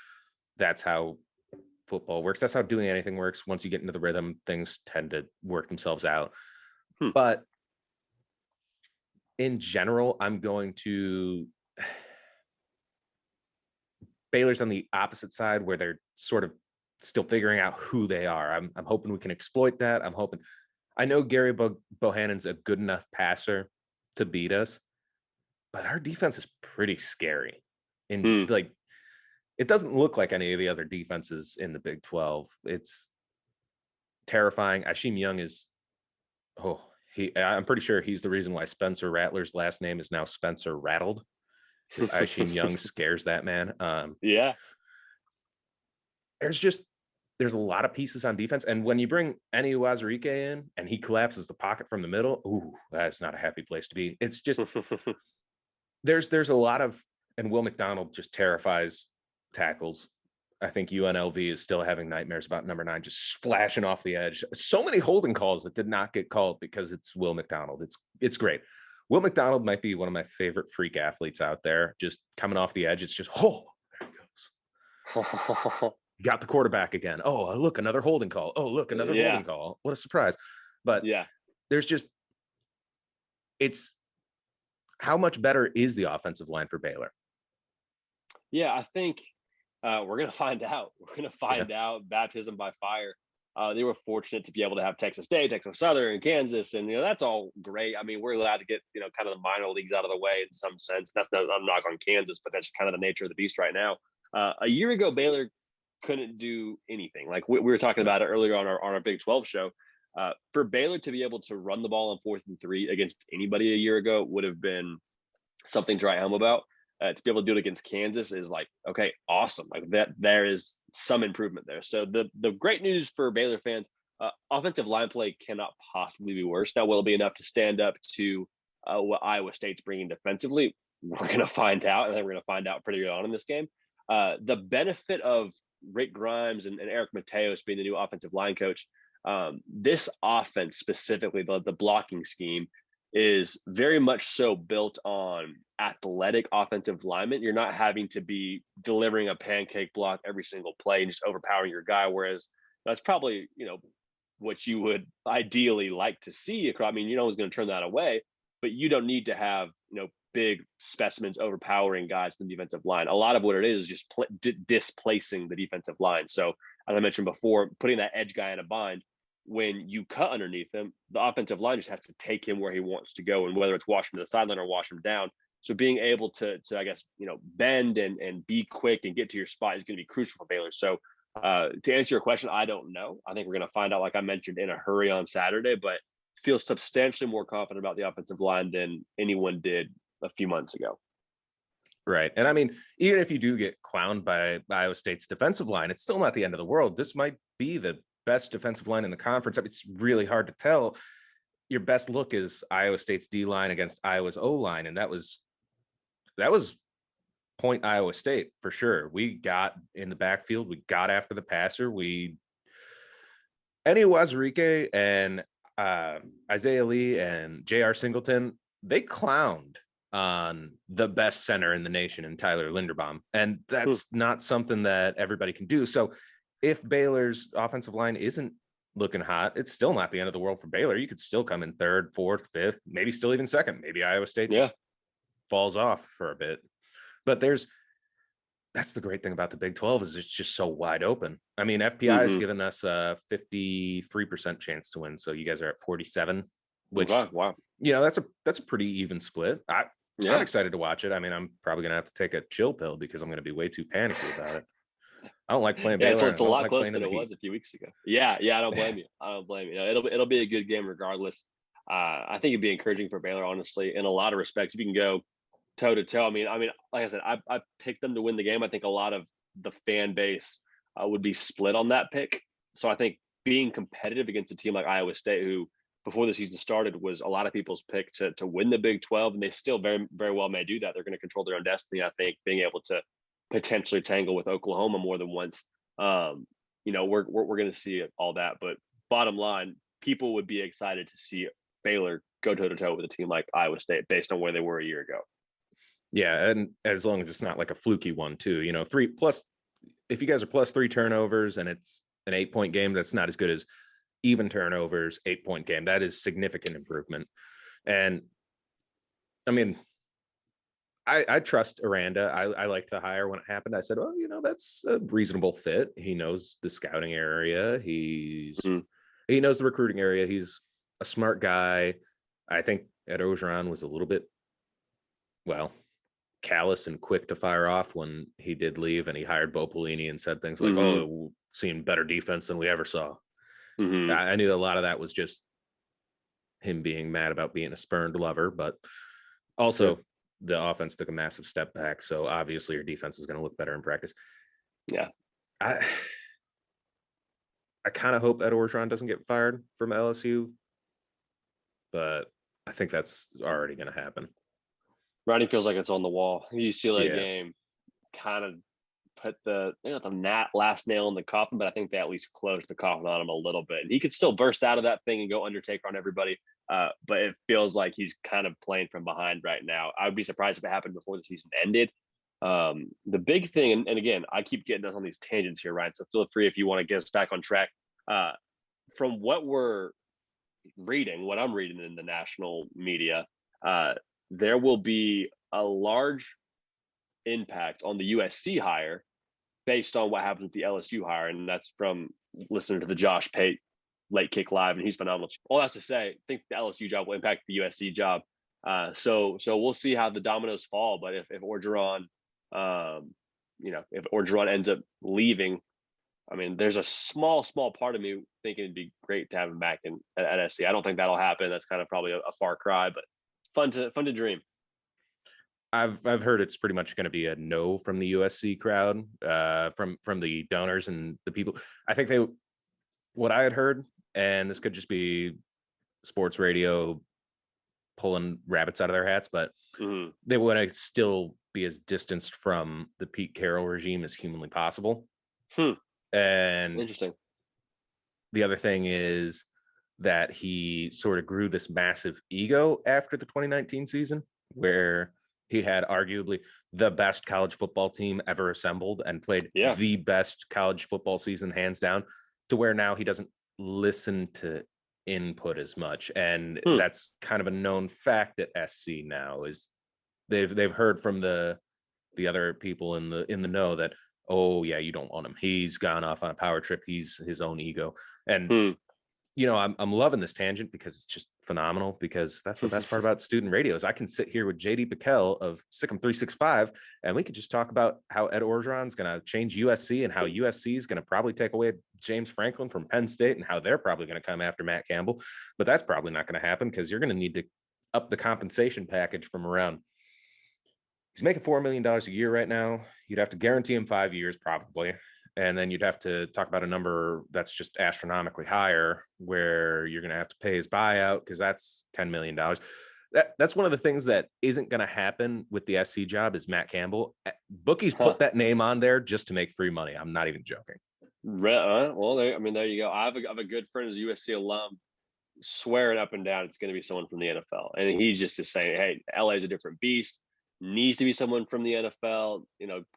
That's how football works. That's how doing anything works. Once you get into the rhythm, things tend to work themselves out. But in general, I'm going to Baylor's on the opposite side where they're sort of still figuring out who they are. I'm hoping we can exploit that. I know Gary Bohannon's a good enough passer to beat us, but our defense is pretty scary. Like, it doesn't look like any of the other defenses in the Big 12. It's terrifying. Ashim Young is, I'm pretty sure he's the reason why Spencer Rattler's last name is now Spencer Rattled. Because Ashim Young scares that man. There's a lot of pieces on defense, and when you bring Eni Uwazurike in and he collapses the pocket from the middle, that's not a happy place to be. It's just there's a lot of, and Will McDonald just terrifies tackles. I think UNLV is still having nightmares about number 9 just splashing off the edge. So many holding calls that did not get called because it's Will McDonald. It's great. Will McDonald might be one of my favorite freak athletes out there. Just coming off the edge, it's just, there he goes. Got the quarterback again. Oh, look, another holding call. Oh, look, another holding call. What a surprise. But there's just, it's how much better is the offensive line for Baylor? Yeah, I think we're going to find out. We're going to find out. Baptism by fire. They were fortunate to be able to have Texas State, Texas Southern, and Kansas, and that's all great. I mean, we're allowed to get kind of the minor leagues out of the way in some sense. That's not, I'm not on Kansas, but that's kind of the nature of the beast right now. A year ago, Baylor couldn't do anything. Like we were talking about it earlier on our Big 12 show. For Baylor to be able to run the ball on 4th and 3 against anybody a year ago would have been something to write home about. To be able to do it against Kansas is like, okay, awesome. Like that, there is some improvement there. So the great news for Baylor fans, offensive line play cannot possibly be worse. Now, will it be enough to stand up to what Iowa State's bringing defensively? We're going to find out, and then we're going to find out pretty early on in this game. The benefit of Rick Grimes and Eric Mateos being the new offensive line coach, this offense specifically, the blocking scheme, is very much so built on athletic offensive linemen. You're not having to be delivering a pancake block every single play and just overpowering your guy. Whereas that's probably, what you would ideally like to see. I mean, you're always going to turn that away, but you don't need to have, big specimens overpowering guys in the defensive line. A lot of what it is just displacing the defensive line. So as I mentioned before, putting that edge guy in a bind, when you cut underneath him, the offensive line just has to take him where he wants to go, and whether it's wash him to the sideline or wash him down. So being able to I guess, bend and be quick and get to your spot is going to be crucial for Baylor. So to answer your question, I don't know. I think we're going to find out, like I mentioned, in a hurry on Saturday, but feel substantially more confident about the offensive line than anyone did a few months ago. Right. And I mean, even if you do get clowned by Iowa State's defensive line, it's still not the end of the world. This might be the best defensive line in the conference. I mean, it's really hard to tell. Your best look is Iowa State's D line against Iowa's O line, and that was point Iowa State for sure. We got in the backfield, we got after the passer, Eddie Wazirike and Isaiah Lee and J.R. Singleton, they clowned on the best center in the nation in Tyler Linderbaum, and that's not something that everybody can do. So if Baylor's offensive line isn't looking hot, it's still not the end of the world for Baylor. You could still come in third, fourth, fifth, maybe still even second. Maybe Iowa State just falls off for a bit. But that's the great thing about the Big 12 is it's just so wide open. I mean, FPI has given us a 53% chance to win. So you guys are at 47, which, wow. That's a pretty even split. I'm excited to watch it. I mean, I'm probably going to have to take a chill pill because I'm going to be way too panicky about it. I don't like playing Baylor. It's a lot closer than it was a few weeks ago. Yeah, I don't blame you. I don't blame you. It'll be a good game regardless. I think it'd be encouraging for Baylor, honestly, in a lot of respects. If you can go toe to toe. I mean, like I said, I picked them to win the game. I think a lot of the fan base would be split on that pick. So I think being competitive against a team like Iowa State, who before the season started was a lot of people's pick to win the Big 12, and they still very, very well may do that. They're going to control their own destiny. I think being able to potentially tangle with Oklahoma more than once, we're going to see all that. But bottom line, people would be excited to see Baylor go toe to toe with a team like Iowa State based on where they were a year ago. Yeah, and as long as it's not like a fluky one too, 3+. If you guys are +3 turnovers and it's an 8-point game, that's not as good as even turnovers, 8-point game. That is significant improvement. And I mean, I trust Aranda. I liked the hire when it happened. I said, well, that's a reasonable fit. He knows the scouting area. He knows the recruiting area. He's a smart guy. I think Ed Orgeron was a little bit, callous and quick to fire off when he did leave, and he hired Bo Pelini and said things like, "Oh, seeing better defense than we ever saw." I knew a lot of that was just him being mad about being a spurned lover, but also the offense took a massive step back. So obviously your defense is going to look better in practice. Yeah. I kind of hope Ed Orgeron doesn't get fired from LSU, but I think that's already going to happen. Rodney feels like it's on the wall. UCLA game kind of put the last nail in the coffin, but I think they at least closed the coffin on him a little bit. And he could still burst out of that thing and go Undertaker on everybody, but it feels like he's kind of playing from behind right now. I would be surprised if it happened before the season ended. The big thing, and again, I keep getting us on these tangents here, Ryan, so feel free if you want to get us back on track. From what we're reading, what I'm reading in the national media, there will be a large impact on the USC hire based on what happens with the LSU hire. And that's from listening to the Josh Pate Late Kick Live, and he's phenomenal. All that's to say, I think the LSU job will impact the USC job. So we'll see how the dominoes fall. But if Orgeron, if Orgeron ends up leaving, I mean, there's a small part of me thinking it'd be great to have him back at SC. I don't think that'll happen. That's kind of probably a far cry, but fun to dream. I've heard it's pretty much going to be a no from the USC crowd, from the donors and the people. I think what I had heard, and this could just be sports radio pulling rabbits out of their hats, but they want to still be as distanced from the Pete Carroll regime as humanly possible. And interesting. The other thing is that he sort of grew this massive ego after the 2019 season, where he had arguably the best college football team ever assembled and played Yeah. the best college football season hands down, to where now he doesn't listen to input as much. And that's kind of a known fact at SC now, is they've heard from the other people in the know that, oh yeah, you don't want him, he's gone off on a power trip, he's his own ego. And I'm loving this tangent because it's just phenomenal, because that's the best part about student radio is I can sit here with JD Pickell of Sic Em 365 and we could just talk about how Ed Orgeron's going to change USC and how USC is going to probably take away James Franklin from Penn State and how they're probably going to come after Matt Campbell. But that's probably not going to happen, because you're going to need to up the compensation package from around. He's making $4 million a year right now. You'd have to guarantee him 5 years probably. And then you'd have to talk about a number that's just astronomically higher, where you're going to have to pay his buyout, because that's $10 million. That's one of the things that isn't going to happen with the SC job is Matt Campbell. Bookies put that name on there just to make free money. I'm not even joking. Well, there you go. I have a good friend who's a USC alum, swearing up and down it's going to be someone from the NFL. And he's just saying, hey, LA is a different beast. Needs to be someone from the NFL.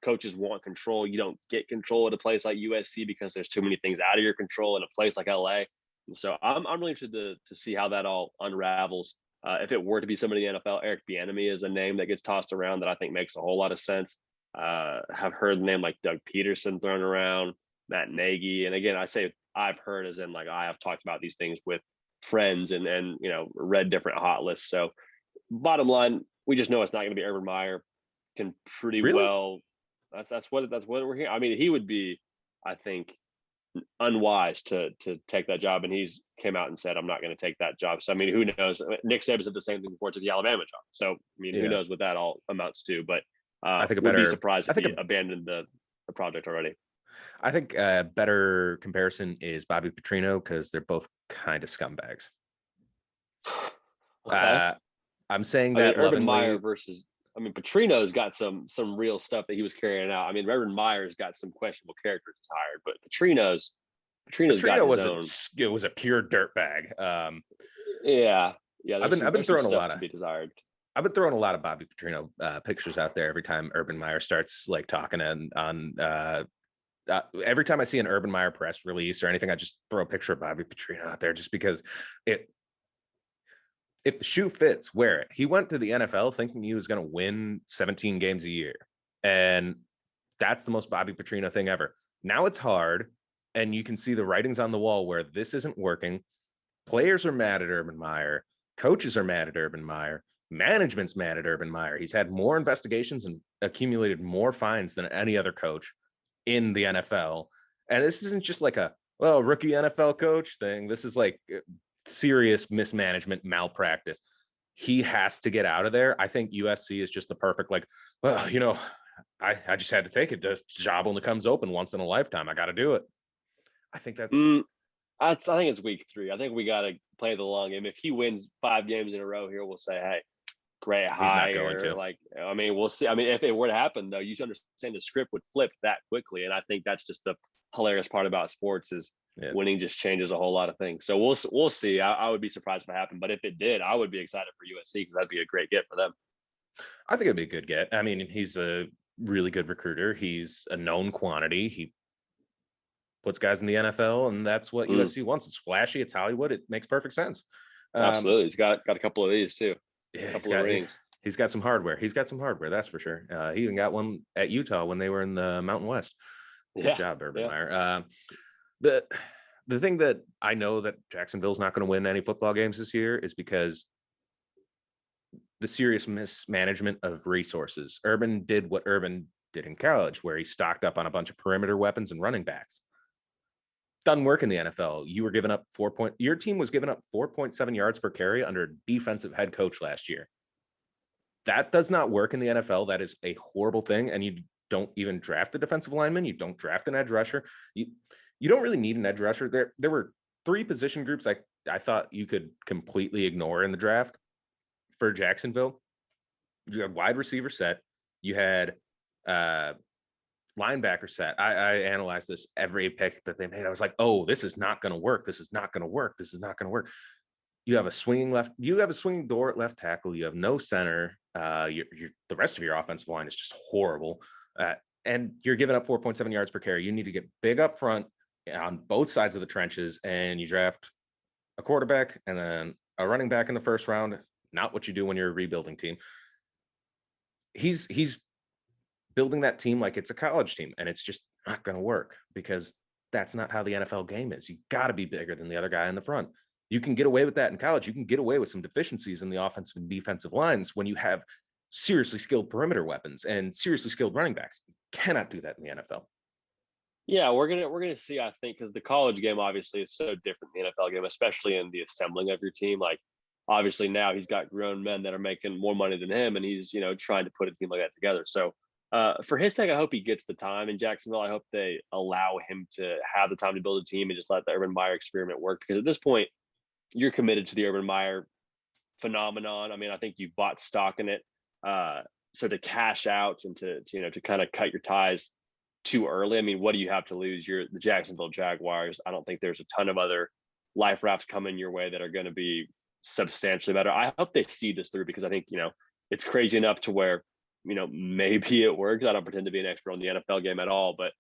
Coaches want control. You don't get control at a place like USC because there's too many things out of your control in a place like LA. And so I'm really interested to see how that all unravels. If it were to be somebody in the NFL, Eric Bieniemy is a name that gets tossed around that I think makes a whole lot of sense. Have heard the name like Doug Peterson thrown around, Matt Nagy. And again, I say I've heard as in like I have talked about these things with friends and read different hot lists. So bottom line, we just know it's not going to be Urban Meyer. Can pretty well. That's what we're hearing. I mean, he would be, I think, unwise to take that job, and he's came out and said, "I'm not going to take that job." So I mean, who knows? Nick Saban said the same thing before to the Alabama job. So I mean, who knows what that all amounts to? But I think would be surprised if he abandoned the project already. I think a better comparison is Bobby Petrino, because they're both kind of scumbags. Okay. I'm saying that Urban Meyer versus, Petrino's got some real stuff that he was carrying out. I mean, Urban Meyer's got some questionable characters hired, but Petrino got his own. It was a pure dirtbag. Yeah. I've been throwing a lot to be desired. I've been throwing a lot of Bobby Petrino pictures out there every time Urban Meyer starts like talking on every time I see an Urban Meyer press release or anything, I just throw a picture of Bobby Petrino out there, just because if the shoe fits, wear it. He went to the NFL thinking he was going to win 17 games a year. And that's the most Bobby Petrino thing ever. Now it's hard. And you can see the writings on the wall where this isn't working. Players are mad at Urban Meyer. Coaches are mad at Urban Meyer. Management's mad at Urban Meyer. He's had more investigations and accumulated more fines than any other coach in the NFL. And this isn't just like a, rookie NFL coach thing. This is like serious mismanagement, malpractice. He has to get out of there. I think USC is just the perfect, I just had to take it. This job only comes open once in a lifetime. I got to do it. I think that. I think it's week 3. I think we got to play the long game. If he wins 5 games in a row here, we'll say, hey, great hire. He's not going to. We'll see. If it were to happen, though, you should understand the script would flip that quickly. And I think that's just the hilarious part about sports is winning just changes a whole lot of things. So we'll see. I would be surprised if it happened. But if it did, I would be excited for USC because that'd be a great get for them. I think it'd be a good get. I mean, he's a really good recruiter. He's a known quantity. He puts guys in the NFL, and that's what USC wants. It's flashy. It's Hollywood. It makes perfect sense. Absolutely. He's got a couple of these too. Yeah, a couple of rings. He's got some hardware. That's for sure. He even got one at Utah when they were in the Mountain West. Good job, Urban Meyer. The thing that I know that Jacksonville's not going to win any football games this year is because the serious mismanagement of resources. Urban did what Urban did in college, where he stocked up on a bunch of perimeter weapons and running backs. Doesn't work in the NFL. Your team was giving up 4.7 yards per carry under a defensive head coach last year. That does not work in the NFL. That is a horrible thing. And you don't even draft a defensive lineman. You don't draft an edge rusher. You don't really need an edge rusher. There were 3 position groups I thought you could completely ignore in the draft for Jacksonville. You had wide receiver set. You had linebacker set. I analyzed this every pick that they made. I was like, oh, this is not going to work. This is not going to work. This is not going to work. You have a swinging door at left tackle. You have no center. The rest of your offensive line is just horrible. And you're giving up 4.7 yards per carry. You need to get big up front on both sides of the trenches, and you draft a quarterback and then a running back in the first round. Not what you do when you're a rebuilding team. He's building that team like it's a college team, and it's just not going to work because that's not how the NFL game is. You got to be bigger than the other guy in the front. You can get away with that in college. You can get away with some deficiencies in the offensive and defensive lines when you have seriously skilled perimeter weapons and seriously skilled running backs. You cannot do that in the NFL. Yeah, we're gonna see, I think, because the college game obviously is so different than the NFL game, especially in the assembling of your team. Like, obviously now he's got grown men that are making more money than him, and he's trying to put a team like that together. So for his sake, I hope he gets the time in Jacksonville. I hope they allow him to have the time to build a team and just let the Urban Meyer experiment work. Because at this point, you're committed to the Urban Meyer phenomenon. I mean, I think you've bought stock in it. So to cash out and to kind of cut your ties too early, I mean, what do you have to lose? You're the Jacksonville Jaguars. I don't think there's a ton of other life rafts coming your way that are going to be substantially better. I hope they see this through because I think, it's crazy enough to where, maybe it works. I don't pretend to be an expert on the NFL game at all, but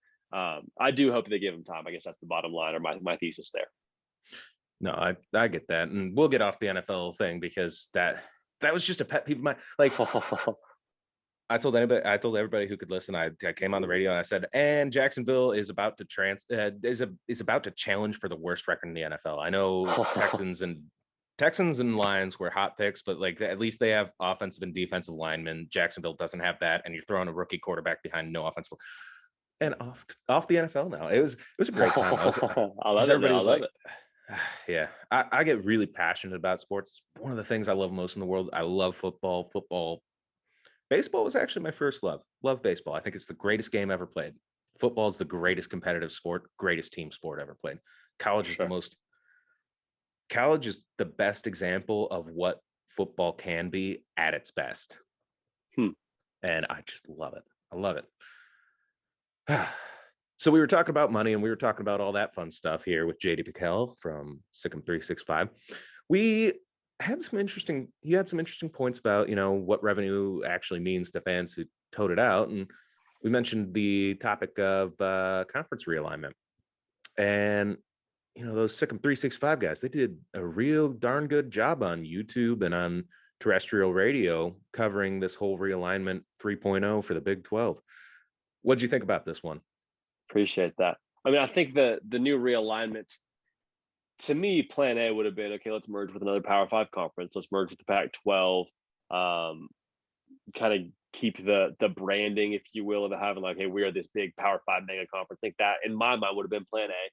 I do hope they give him time. I guess that's the bottom line or my thesis there. No, I get that. And we'll get off the NFL thing because that was just a pet peeve of mine. Like, I told everybody who could listen. I came on the radio and I said, and Jacksonville is about to is about to challenge for the worst record in the NFL. I know Texans and Lions were hot picks, but like at least they have offensive and defensive linemen. Jacksonville doesn't have that, and you're throwing a rookie quarterback behind no offensive. And off the NFL now. It was a great time. I love it. I love it. Yeah, I get really passionate about sports. It's one of the things I love most in the world. I love football. Baseball was actually my first love. Love baseball. I think it's the greatest game ever played. Football is the greatest competitive sport, greatest team sport ever played. College is the best example of what football can be at its best. And I just love it. I love it. So we were talking about money and we were talking about all that fun stuff here with JD Pickell from Sic Em 365. He had some interesting points about, what revenue actually means to fans who toed it out. And we mentioned the topic of conference realignment. And, those Sic Em 365 guys, they did a real darn good job on YouTube and on terrestrial radio covering this whole realignment 3.0 for the Big 12. What'd you think about this one? Appreciate that. I mean, I think the new realignment, to me, plan A would have been, okay, let's merge with another Power 5 conference. Let's merge with the Pac-12. Kind of keep the branding, if you will, of having like, hey, we are this big Power 5 mega conference. I think that, in my mind, would have been plan A.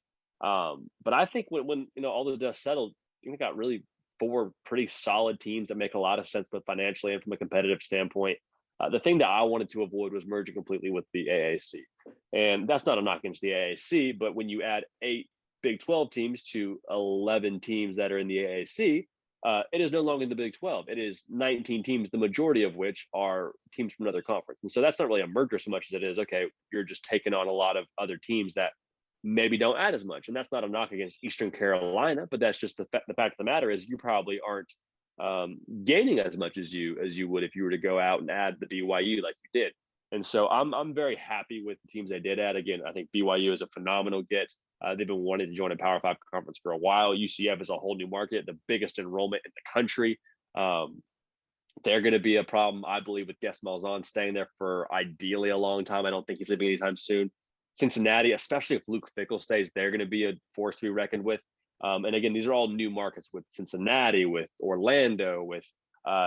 But I think when all the dust settled, I think we got really 4 pretty solid teams that make a lot of sense, both financially and from a competitive standpoint. The thing that I wanted to avoid was merging completely with the AAC. And that's not a knock against the AAC, but when you add 8 Big 12 teams to 11 teams that are in the AAC, it is no longer the Big 12. It is 19 teams, the majority of which are teams from another conference. And so that's not really a merger so much as it is, okay, you're just taking on a lot of other teams that maybe don't add as much. And that's not a knock against Eastern Carolina, but that's just the fact of the matter is you probably aren't gaining as much as you would if you were to go out and add the BYU like you did. And so I'm very happy with the teams they did add. Again, I think BYU is a phenomenal get. They've been wanting to join a Power 5 conference for a while. UCF is a whole new market, the biggest enrollment in the country. They're going to be a problem, I believe, with Des Malzahn staying there for ideally a long time. I don't think he's leaving anytime soon. Cincinnati, especially if Luke Fickell stays, they're going to be a force to be reckoned with. And again, these are all new markets with Cincinnati, with Orlando, with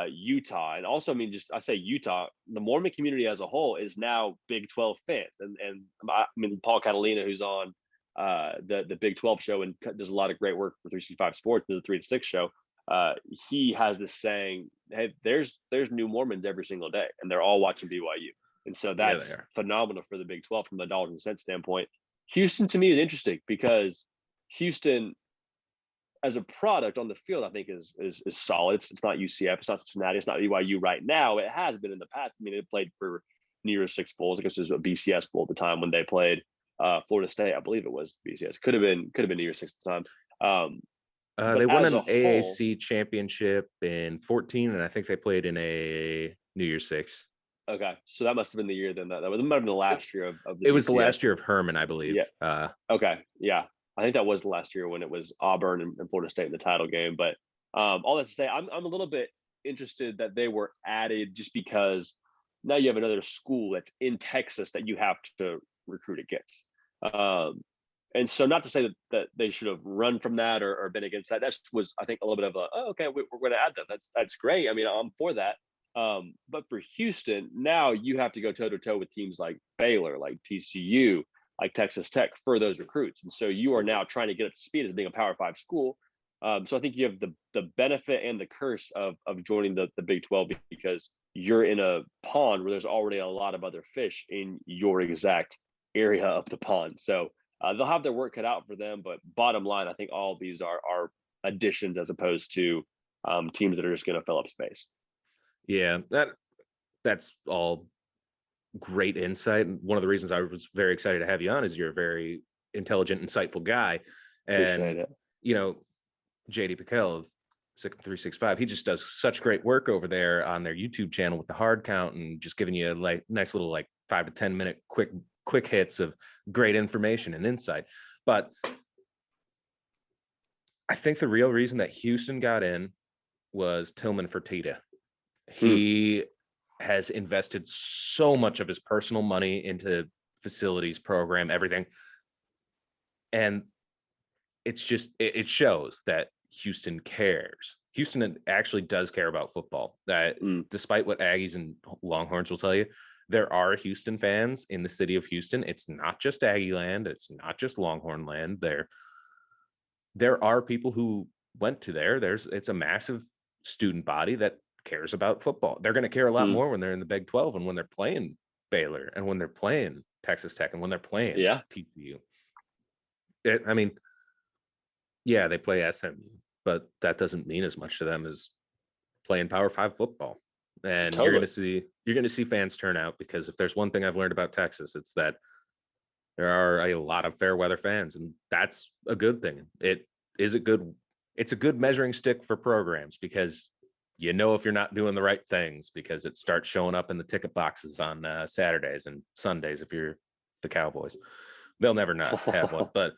Utah. And also, I say Utah, the Mormon community as a whole is now Big 12 fans. And Paul Catalina, who's on the Big 12 show and does a lot of great work for 365 Sports, the 3 to 6 show, he has this saying, hey, there's new Mormons every single day, and they're all watching BYU. And so that's phenomenal for the Big 12 from a dollars and cents standpoint. Houston, to me, is interesting because Houston, as a product on the field, I think is solid. It's not UCF, it's not Cincinnati, it's not BYU right now. It has been in the past. I mean, it played for New Year's Six bowls. I guess it was a BCS bowl at the time when they played Florida State. I believe it was BCS. Could have been New Year's Six at the time. But They won as an a whole, AAC championship in 14, and I think they played in a New Year's Six. okay, so that must have been the year then. That might have been the last year of the It was the BCS. last year of Herman, I believe. Yeah. Okay. Yeah. I think that was the last year when it was Auburn and Florida State in the title game. But all that to say, I'm a little bit interested that they were added just because now you have another school that's in Texas that you have to recruit against. And so not to say that they should have run from that or been against that. That was, I think, a little bit of a, oh, okay, we're going to add that. That's great. I mean, I'm for that. But for Houston, now you have to go toe to toe with teams like Baylor, like TCU, like Texas Tech for those recruits. And so you are now trying to get up to speed as being a Power Five school. So I think you have the benefit and the curse of joining the Big 12 because you're in a pond where there's already a lot of other fish in your exact area of the pond. So they'll have their work cut out for them. But bottom line, I think all of these are additions as opposed to teams that are just going to fill up space. Yeah, that's all great insight. And one of the reasons I was very excited to have you on is you're a very intelligent, insightful guy. And, you know, JD Pickell of Sic Em 365, he just does such great work over there on their YouTube channel with the hard count and just giving you a nice little 5 to 10 minute quick hits of great information and insight. But I think the real reason that Houston got in was Tillman Fertitta. He has invested so much of his personal money into facilities, program, everything. And it's just, it shows that Houston cares. Houston actually does care about football. That despite what Aggies and Longhorns will tell you, there are Houston fans in the city of Houston. It's not just Aggie land. It's not just Longhorn land. There are people who went to there. It's a massive student body that cares about football. They're going to care a lot more when they're in the Big 12 and when they're playing Baylor and when they're playing Texas Tech and when they're playing TCU. I mean, yeah, they play SMU, but that doesn't mean as much to them as playing Power 5 football. And you're going to see fans turn out because if there's one thing I've learned about Texas, it's that there are a lot of fair weather fans, and that's a good thing. It's a good measuring stick for programs because you know if you're not doing the right things because it starts showing up in the ticket boxes on Saturdays and Sundays if you're the Cowboys. They'll never not have one, but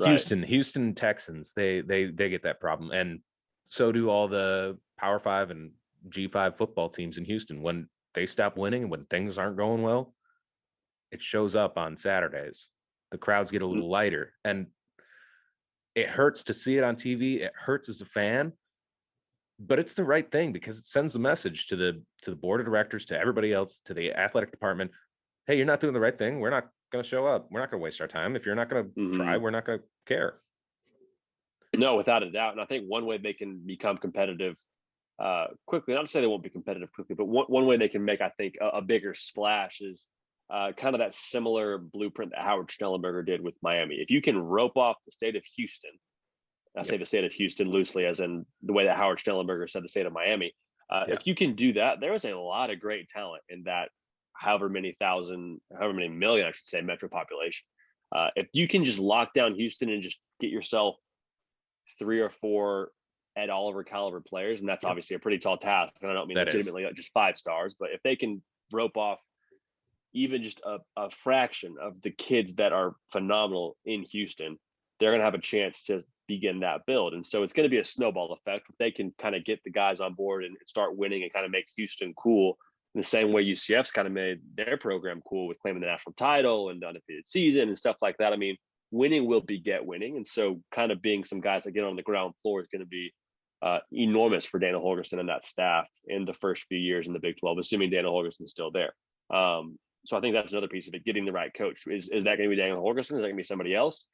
Houston Texans, they get that problem, and so do all the Power 5 and G5 football teams in Houston. When they stop winning and when things aren't going well, it shows up on Saturdays. The crowds get a little lighter, and it hurts to see it on TV. It hurts as a fan, but it's the right thing because it sends a message to the board of directors, to everybody else, to the athletic department. Hey, you're not doing the right thing. We're not going to show up. We're not going to waste our time. If you're not going to try, we're not going to care. No, without a doubt. And I think one way they can become competitive quickly, not to say they won't be competitive quickly, but one way they can make, I think, a bigger splash is kind of that similar blueprint that Howard Schnellenberger did with Miami. If you can rope off the state of Houston, I say the state of Houston loosely, as in the way that Howard Schnellenberger said the state of Miami. If you can do that, there is a lot of great talent in that however many million, I should say, metro population. If you can just lock down Houston and just get yourself 3 or 4 Ed Oliver caliber players, and that's obviously a pretty tall task. And I don't mean that legitimately just 5 stars, but if they can rope off even just a fraction of the kids that are phenomenal in Houston, they're going to have a chance to begin that build. And so it's going to be a snowball effect. If they can kind of get the guys on board and start winning and kind of make Houston cool in the same way UCF's kind of made their program cool with claiming the national title and the undefeated season and stuff like that. I mean, winning will beget winning. And so kind of being some guys that get on the ground floor is going to be enormous for Dana Holgorsen and that staff in the first few years in the Big 12, assuming Dana Holgorsen's still there. So I think that's another piece of it, getting the right coach. Is that going to be Dana Holgorsen? Is that going to be somebody else?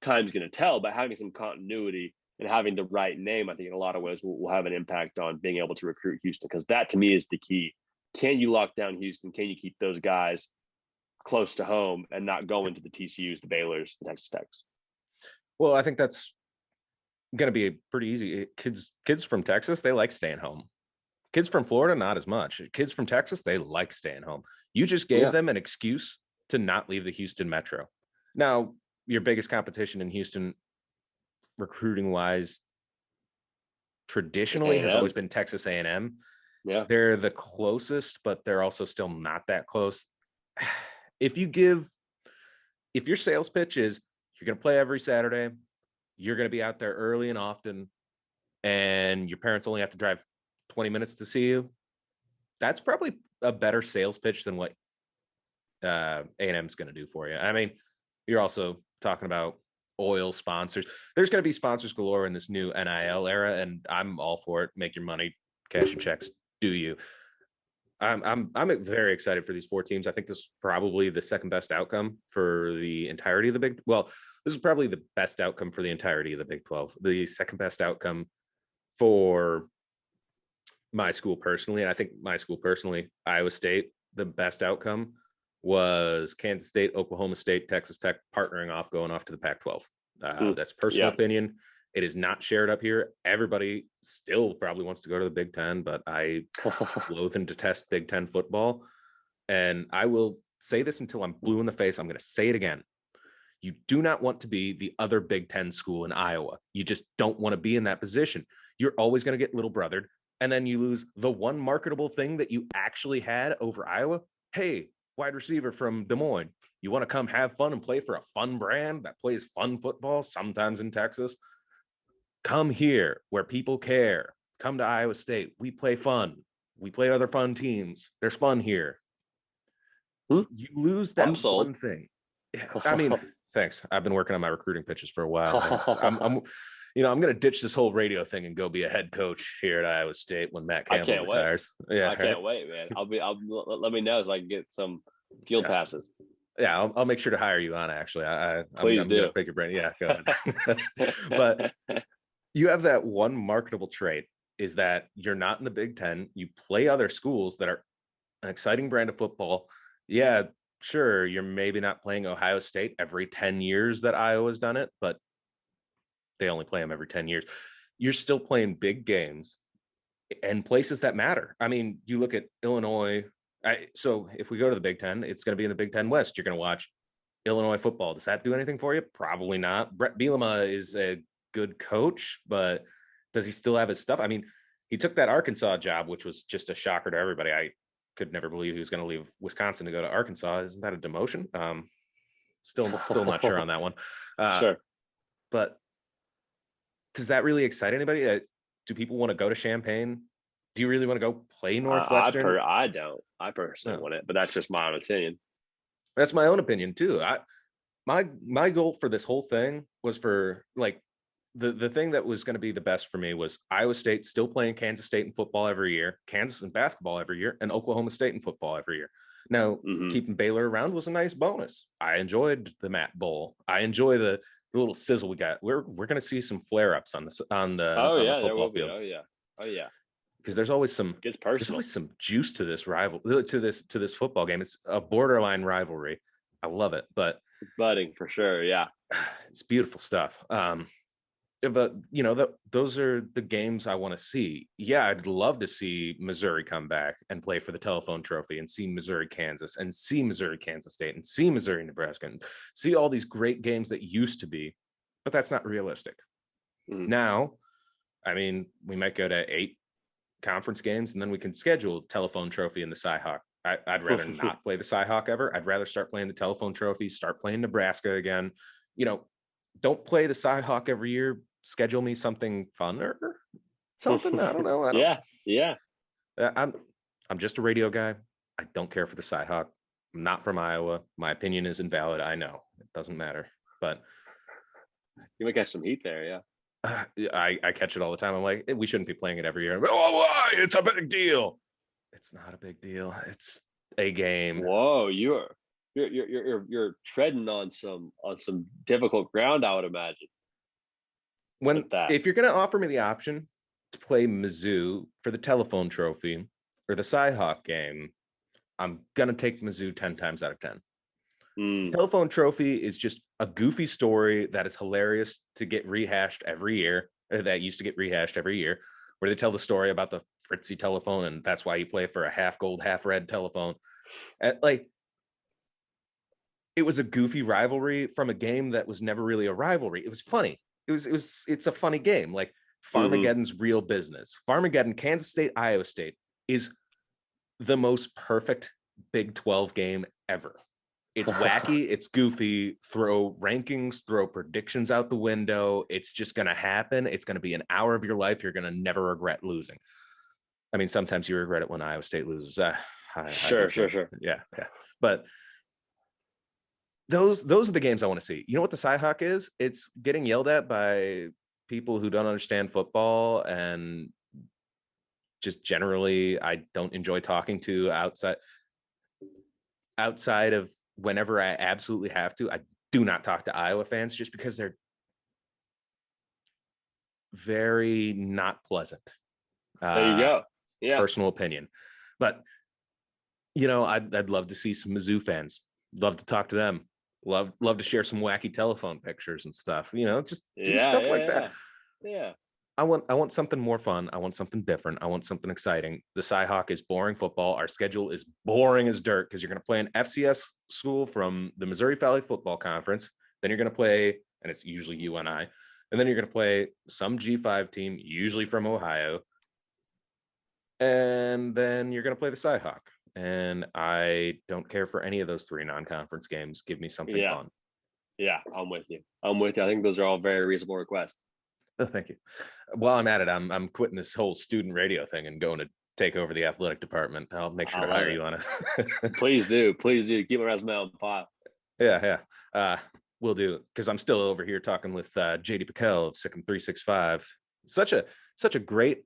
Time's going to tell, but having some continuity and having the right name, I think in a lot of ways will have an impact on being able to recruit Houston, because that to me is the key. Can you lock down Houston? Can you keep those guys close to home and not go into the TCUs, the Baylors, the Texas Techs? Well, I think that's going to be pretty easy. Kids from Texas, they like staying home. Kids from Florida, not as much. Kids from Texas, they like staying home. You just gave them an excuse to not leave the Houston metro. Now, your biggest competition in Houston, recruiting wise, traditionally has always been Texas A&M. Yeah. They're the closest, but they're also still not that close. If your sales pitch is you're going to play every Saturday, you're going to be out there early and often, and your parents only have to drive 20 minutes to see you, that's probably a better sales pitch than what A&M is going to do for you. I mean, you're also talking about oil sponsors. There's going to be sponsors galore in this new NIL era, and I'm all for it. Make your money, cash your checks, do you? I'm very excited for these 4 teams. I think this is probably the second best outcome for the entirety of the Big. Well, this is probably the best outcome for the entirety of the Big 12. The second best outcome for my school personally, and I think my school personally, Iowa State, the best outcome was Kansas State, Oklahoma State, Texas Tech partnering off, going off to the Pac-12. That's personal opinion. It is not shared up here. Everybody still probably wants to go to the Big Ten, but I loathe and detest Big Ten football. And I will say this until I'm blue in the face. I'm going to say it again. You do not want to be the other Big Ten school in Iowa. You just don't want to be in that position. You're always going to get little brothered. And then you lose the one marketable thing that you actually had over Iowa. Hey, wide receiver from Des Moines, you want to come have fun and play for a fun brand that plays fun football, sometimes in Texas? Come here where people care. Come to Iowa State. We play fun. We play other fun teams. There's fun here. You lose that one thing. I mean, thanks. I've been working on my recruiting pitches for a while. I'm going to ditch this whole radio thing and go be a head coach here at Iowa State when Matt Campbell retires. Yeah, I can't wait, man. Let me know so I can get some field passes. Yeah, I'll make sure to hire you on. Actually, Please do. Pick your brain. Yeah, go ahead. But you have that one marketable trait is that you're not in the Big Ten. You play other schools that are an exciting brand of football. Yeah, sure. You're maybe not playing Ohio State every 10 years that Iowa's done it, but they only play them every 10 years. You're still playing big games and places that matter. I mean, you look at Illinois. So if we go to the Big Ten, it's going to be in the Big Ten West. You're going to watch Illinois football. Does that do anything for you? Probably not. Brett Bielema is a good coach, but does he still have his stuff? I mean, he took that Arkansas job, which was just a shocker to everybody. I could never believe he was going to leave Wisconsin to go to Arkansas. Isn't that a demotion? Still not sure on that one. Sure. But does that really excite anybody? Do people want to go to Champaign? Do you really want to go play Northwestern? I don't. I personally want it, but that's just my own opinion. That's my own opinion too. My goal for this whole thing was for like the thing that was going to be the best for me was Iowa State still playing Kansas State in football every year, Kansas in basketball every year, and Oklahoma State in football every year. Now, keeping Baylor around was a nice bonus. I enjoyed the Matt Bowl. I enjoy the little sizzle we got. We're going to see some flare ups on the football field. Oh yeah. Because there's always some juice to this to this football game. It's a borderline rivalry. I love it, but it's budding for sure. Yeah, it's beautiful stuff. But those are the games I want to see. Yeah, I'd love to see Missouri come back and play for the Telephone Trophy, and see Missouri Kansas, and see Missouri Kansas State, and see Missouri Nebraska, and see all these great games that used to be. But that's not realistic. Now, I mean, we might go to 8 conference games, and then we can schedule Telephone Trophy and the Cyhawk. I'd rather not play the Cyhawk ever. I'd rather start playing the Telephone Trophy, start playing Nebraska again. Don't play the Cyhawk every year. Schedule me something fun or something. I don't know. Yeah. I'm just a radio guy. I don't care for the Cyhawk. I'm not from Iowa. My opinion is invalid. I know it doesn't matter, but you might catch some heat there. Yeah. I catch it all the time. I'm like, we shouldn't be playing it every year. Oh, why? It's a big deal. It's not a big deal. It's a game. Whoa, you're treading on some difficult ground, I would imagine. If you're going to offer me the option to play Mizzou for the Telephone Trophy or the Cyhawk game, I'm going to take Mizzou 10 times out of 10. Telephone Trophy is just a goofy story that is hilarious to get rehashed every year. That used to get rehashed every year, where they tell the story about the Fritzy telephone, and that's why you play for a half gold, half red telephone. And, like, it was a goofy rivalry from a game that was never really a rivalry. It was funny. It's a funny game. Like, Farmageddon's real business. Farmageddon, Kansas State, Iowa State is the most perfect Big 12 game ever. It's wacky, it's goofy, throw rankings, throw predictions out the window. It's just going to happen. It's going to be an hour of your life you're going to never regret losing. I mean, sometimes you regret it when Iowa State loses. Sure. Yeah. But those are the games I want to see. You know what the Cyhawk is? It's getting yelled at by people who don't understand football, and just generally I don't enjoy talking to outside of whenever I absolutely have to. I do not talk to Iowa fans just because they're very not pleasant. There you go. Yeah. Personal opinion. But, you know, I'd love to see some Mizzou fans. Love to talk to them. Love to share some wacky telephone pictures and stuff. You know, just do stuff like that. Yeah. I want something more fun. I want something different. I want something exciting. The Cyhawk is boring football. Our schedule is boring as dirt because you're going to play an FCS school from the Missouri Valley Football Conference. Then you're going to play, and it's usually UNI, and then you're going to play some G5 team, usually from Ohio, and then you're going to play the Cyhawk. And I don't care for any of those three non-conference games. Give me something fun. Yeah, I'm with you. I think those are all very reasonable requests. Oh, thank you. While I'm at it, I'm quitting this whole student radio thing and going to take over the athletic department. I'll make sure to hire you on it. Please do. Keep my resume on file. Yeah. We'll do, because I'm still over here talking with JD Pickell of Sic Em 365. Such a great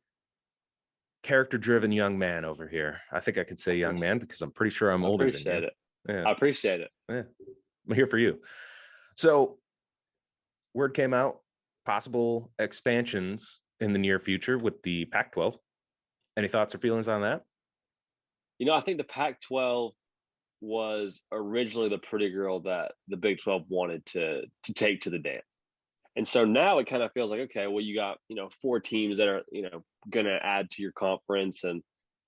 character-driven young man over here. I think I could say young man because I'm pretty sure I'm older than you. Yeah. I appreciate it. Yeah. I'm here for you. So, word came out, possible expansions in the near future with the Pac-12. Any thoughts or feelings on that? You know, I think the Pac-12 was originally the pretty girl that the Big 12 wanted to take to the dance. And so now it kind of feels like, okay, well, you got, 4 teams that are, going to add to your conference. And,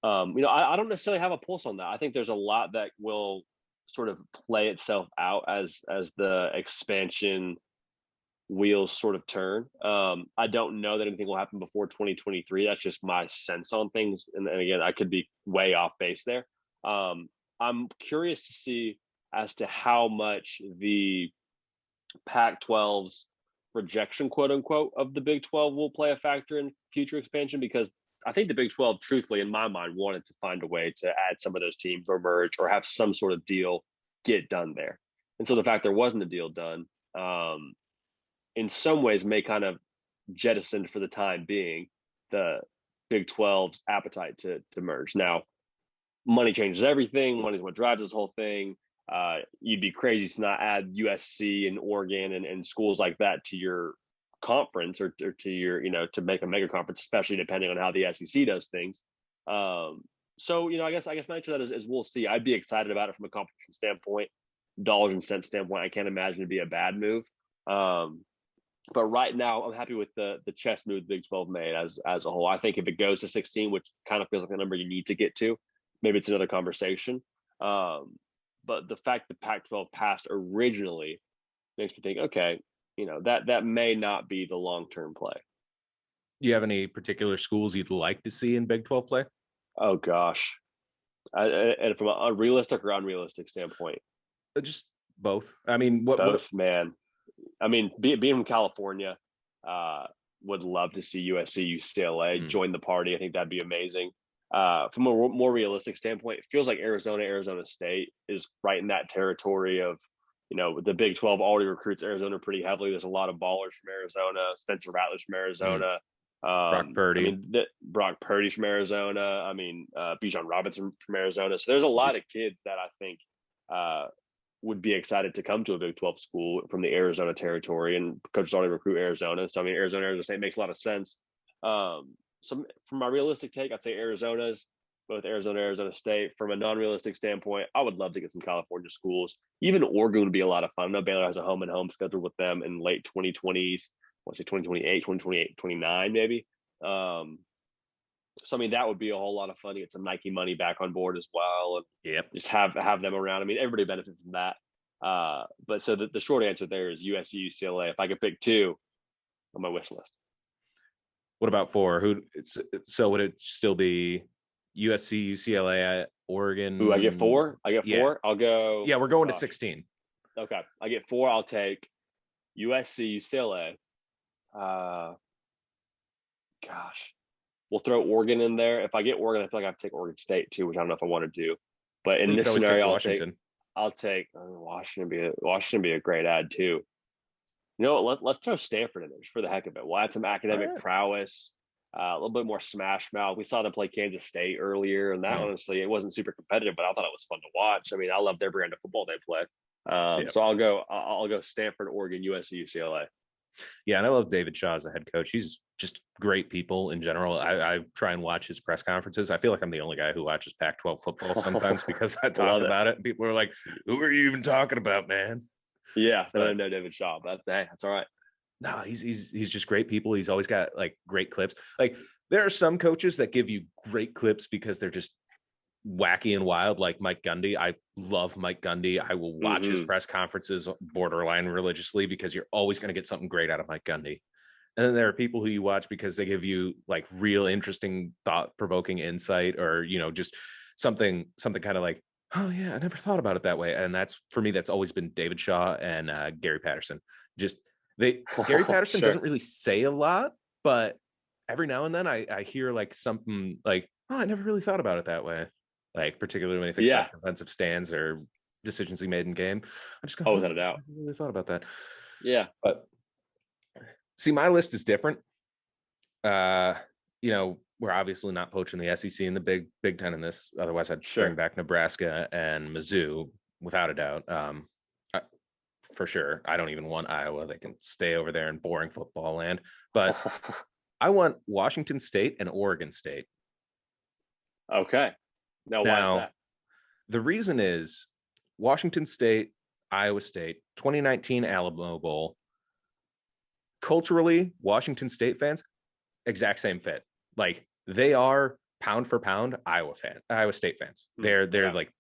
I don't necessarily have a pulse on that. I think there's a lot that will sort of play itself out as the expansion wheels sort of turn. I don't know that anything will happen before 2023. That's just my sense on things. And again, I could be way off base there. I'm curious to see as to how much the Pac-12's rejection, quote unquote, of the Big 12 will play a factor in future expansion, because I think the Big 12, truthfully, in my mind, wanted to find a way to add some of those teams or merge or have some sort of deal get done there. And so the fact there wasn't a deal done, in some ways may kind of jettison for the time being the Big 12's appetite to merge. Now, money changes everything. Money is what drives this whole thing. You'd be crazy to not add USC and Oregon and schools like that to your conference or to your, to make a mega conference, especially depending on how the SEC does things. So, I guess my answer to that is we'll see. I'd be excited about it from a competition standpoint, dollars and cents standpoint. I can't imagine it'd be a bad move. But right now, I'm happy with the chess move the Big 12 made as a whole. I think if it goes to 16, which kind of feels like the number you need to get to, maybe it's another conversation. But the fact that Pac-12 passed originally makes me think, okay, that may not be the long-term play. Do you have any particular schools you'd like to see in Big 12 play? Oh, gosh. And from a realistic or unrealistic standpoint? Just both. I mean, both, man. I mean, being from California, would love to see USC, UCLA join the party. I think that'd be amazing. From a more realistic standpoint, it feels like Arizona State is right in that territory of, the Big 12 already recruits Arizona pretty heavily. There's a lot of ballers from Arizona, Spencer Rattler's from Arizona. Brock Purdy. Brock Purdy's from Arizona. Bijan Robinson from Arizona. So there's a lot of kids that I think would be excited to come to a Big 12 school from the Arizona territory, and coaches already recruit Arizona. So, Arizona State makes a lot of sense. So from my realistic take, I'd say both Arizona State. From a non-realistic standpoint, I would love to get some California schools. Even Oregon would be a lot of fun. I know Baylor has a home schedule with them in late 2020s. I want to say 2028, 2029 maybe. So I mean, that would be a whole lot of fun to get some Nike money back on board as well, and Yep. just have them around. I mean, everybody benefits from that. But so the short answer there is USC, UCLA. If I could pick two on my wish list. What about four? So would it still be USC, UCLA, Oregon? Ooh, I get four. I get Yeah. four. I'll go. Yeah, we're going to 16. Okay, I get four. I'll take USC, UCLA. Gosh, we'll throw Oregon in there. If I get Oregon, I feel like I have to take Oregon State too, which I don't know if I want to do. But in You could this always take scenario, Washington. I'll take Washington. Be a great ad too. You know what? Let's throw Stanford in there just for the heck of it. We'll add some academic prowess, a little bit more smash mouth. We saw them play Kansas State earlier, and that honestly, it wasn't super competitive, but I thought it was fun to watch. I mean, I love their brand of football they play. So I'll go Stanford, Oregon, USC, UCLA. Yeah, and I love David Shaw as a head coach. He's just great people in general. I try and watch his press conferences. I feel like I'm the only guy who watches Pac-12 football sometimes because I talk about it. And people are like, "Who are you even talking about, man?" Yeah, I don't know David Shaw, but that's all right. No, he's just great people. He's always got like great clips. Like there are some coaches that give you great clips because they're just wacky and wild, like Mike Gundy. I love Mike Gundy. I will watch his press conferences borderline religiously because you're always going to get something great out of Mike Gundy. And then there are people who you watch because they give you like real interesting thought-provoking insight, or just something kind of like, oh yeah, I never thought about it that way. And that's, for me, that's always been David Shaw and Gary Patterson. Gary Patterson doesn't really say a lot, but every now and then I hear like something like, oh, I never really thought about it that way. Like particularly when he thinks about defensive stands or decisions he made in game. I just go, without a doubt. I never really thought about that. Yeah. But see, my list is different. We're obviously not poaching the SEC and the Big Ten in this. Otherwise, I'd bring back Nebraska and Mizzou without a doubt. For sure. I don't even want Iowa. They can stay over there in boring football land. But I want Washington State and Oregon State. Okay. Now, why is that? The reason is Washington State, Iowa State, 2019 Alamo Bowl. Culturally, Washington State fans, exact same fit. Like they are pound for pound Iowa State fans. They're like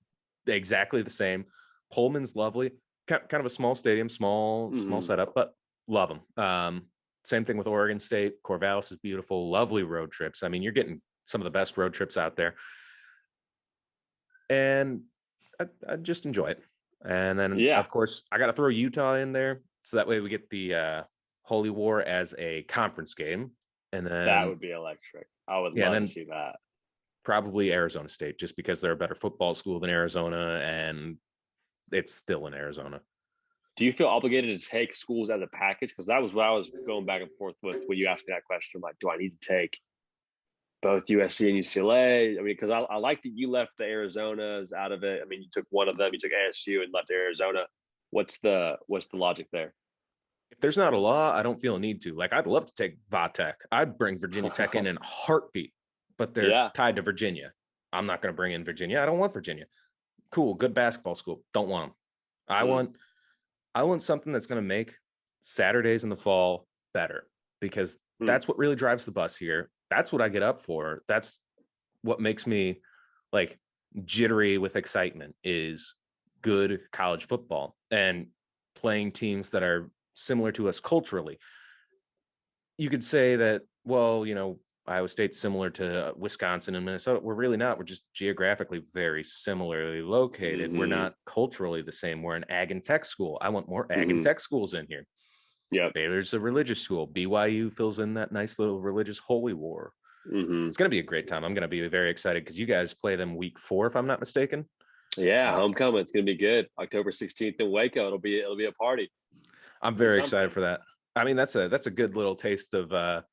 exactly the same. Pullman's lovely. Kind of a small stadium, small setup, but love them. Same thing with Oregon State. Corvallis is beautiful. Lovely road trips. I mean, you're getting some of the best road trips out there. And I just enjoy it. And then, of course, I got to throw Utah in there. So that way we get the Holy War as a conference game. And then that would be electric. I would love to see that. Probably Arizona State, just because they're a better football school than Arizona, and it's still in Arizona. Do you feel obligated to take schools as a package? Because that was what I was going back and forth with when you asked me that question. Like, do I need to take both USC and UCLA? I mean, because I like that you left the Arizonas out of it. I mean, you took one of them, you took ASU and left Arizona. What's the logic there? If there's not a law, I don't feel a need to. Like, I'd love to take Va-Tech. I'd bring Virginia Tech in a heartbeat, but they're tied to Virginia. I'm not going to bring in Virginia. I don't want Virginia. Cool, good basketball school. Don't want them. I want something that's going to make Saturdays in the fall better, because that's what really drives the bus here. That's what I get up for. That's what makes me like jittery with excitement, is good college football and playing teams that are similar to us culturally. You could say that, well, Iowa State's similar to Wisconsin and Minnesota. We're really not. We're just geographically very similarly located. We're not culturally the same. We're an ag and tech school. I want more ag and tech schools in here. Yeah. Baylor's a religious school. BYU fills in that nice little religious holy war. It's going to be a great time. I'm going to be very excited because you guys play them week 4, if I'm not mistaken. Yeah, homecoming. It's going to be good. October 16th in Waco. It'll be a party. I'm very excited for that. I mean, that's a good little taste of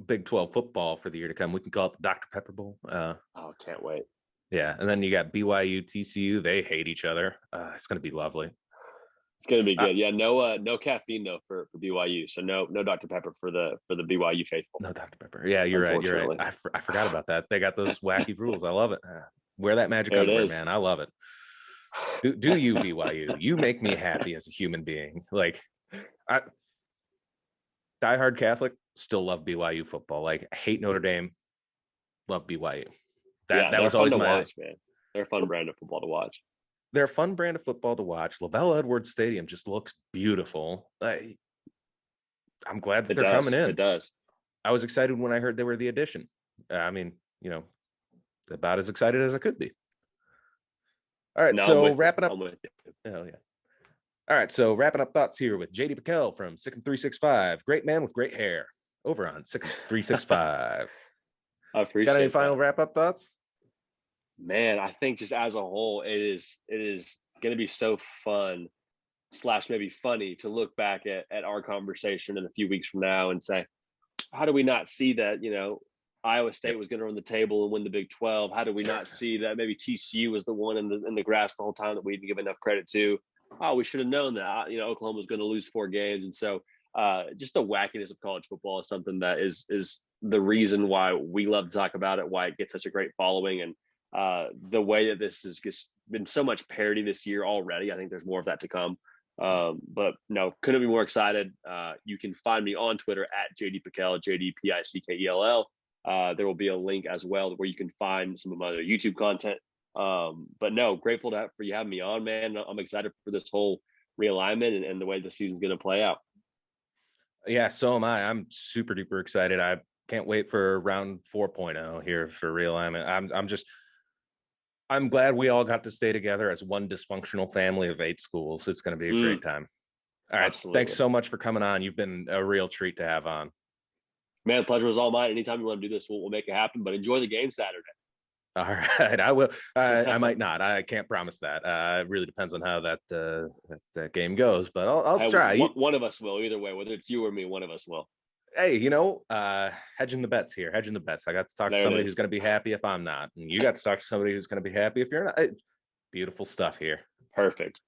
Big 12 football for the year to come. We can call it the Dr. Pepper Bowl. Can't wait. Yeah, and then you got BYU, TCU. They hate each other. It's going to be lovely. It's going to be good. Yeah, no caffeine though for BYU. So no Dr. Pepper for the BYU faithful. No Dr. Pepper. Yeah, you're right. You're right. I forgot about that. They got those wacky rules. I love it. Wear that magic underwear, man. I love it. Do you, BYU? You make me happy as a human being. Like, diehard Catholic, still love BYU football. Like, I hate Notre Dame. love BYU. Yeah, That they're was fun always to my. watch, man. They're a fun brand of football to watch. They're a fun brand of football to watch. LaVell Edwards Stadium just looks beautiful. I'm glad that It they're coming does. It in. does. I was excited when I heard they were the addition. I mean, about as excited as I could be. All right, No, I'm so with you. wrapping up. I'm with you. Hell yeah. All right, so wrapping up thoughts here with JD Pickell from Sic Em 365. Great man with great hair over on Sic Em 365. I Got any appreciate final that. wrap up thoughts? Man, I think just as a whole, it is going to be so fun slash maybe funny to look back at our conversation in a few weeks from now and say, how do we not see that, Iowa Yep. State was going to run the table and win the Big 12? How did we not see that maybe TCU was the one in the grass the whole time that we didn't give enough credit to? Oh, we should have known that, Oklahoma was going to lose 4 games. And so just the wackiness of college football is something that is the reason why we love to talk about it, why it gets such a great following. And the way that this has just been so much parody this year already, I think there's more of that to come. But no, couldn't be more excited. You can find me on Twitter at JD Pickell, JDPICKELL. There will be a link as well where you can find some of my other YouTube content. But no, grateful for you having me on, man. I'm excited for this whole realignment and the way the season's going to play out. Yeah, so am I. I'm super duper excited. I can't wait for round 4.0 here for realignment. I'm glad we all got to stay together as one dysfunctional family of 8 schools. It's going to be a great time. All right. Absolutely. Thanks so much for coming on. You've been a real treat to have on. Man, the pleasure was all mine. Anytime you want to do this, we'll make it happen. But enjoy the game Saturday. All right, I will. I might not. I can't promise that. It really depends on how that game goes, but I'll try. One of us will, either way, whether it's you or me. One of us will. Hey, hedging the bets here. Hedging the bets. I got to talk to somebody who's going to be happy if I'm not, and you got to talk to somebody who's going to be happy if you're not. Beautiful stuff here. Perfect.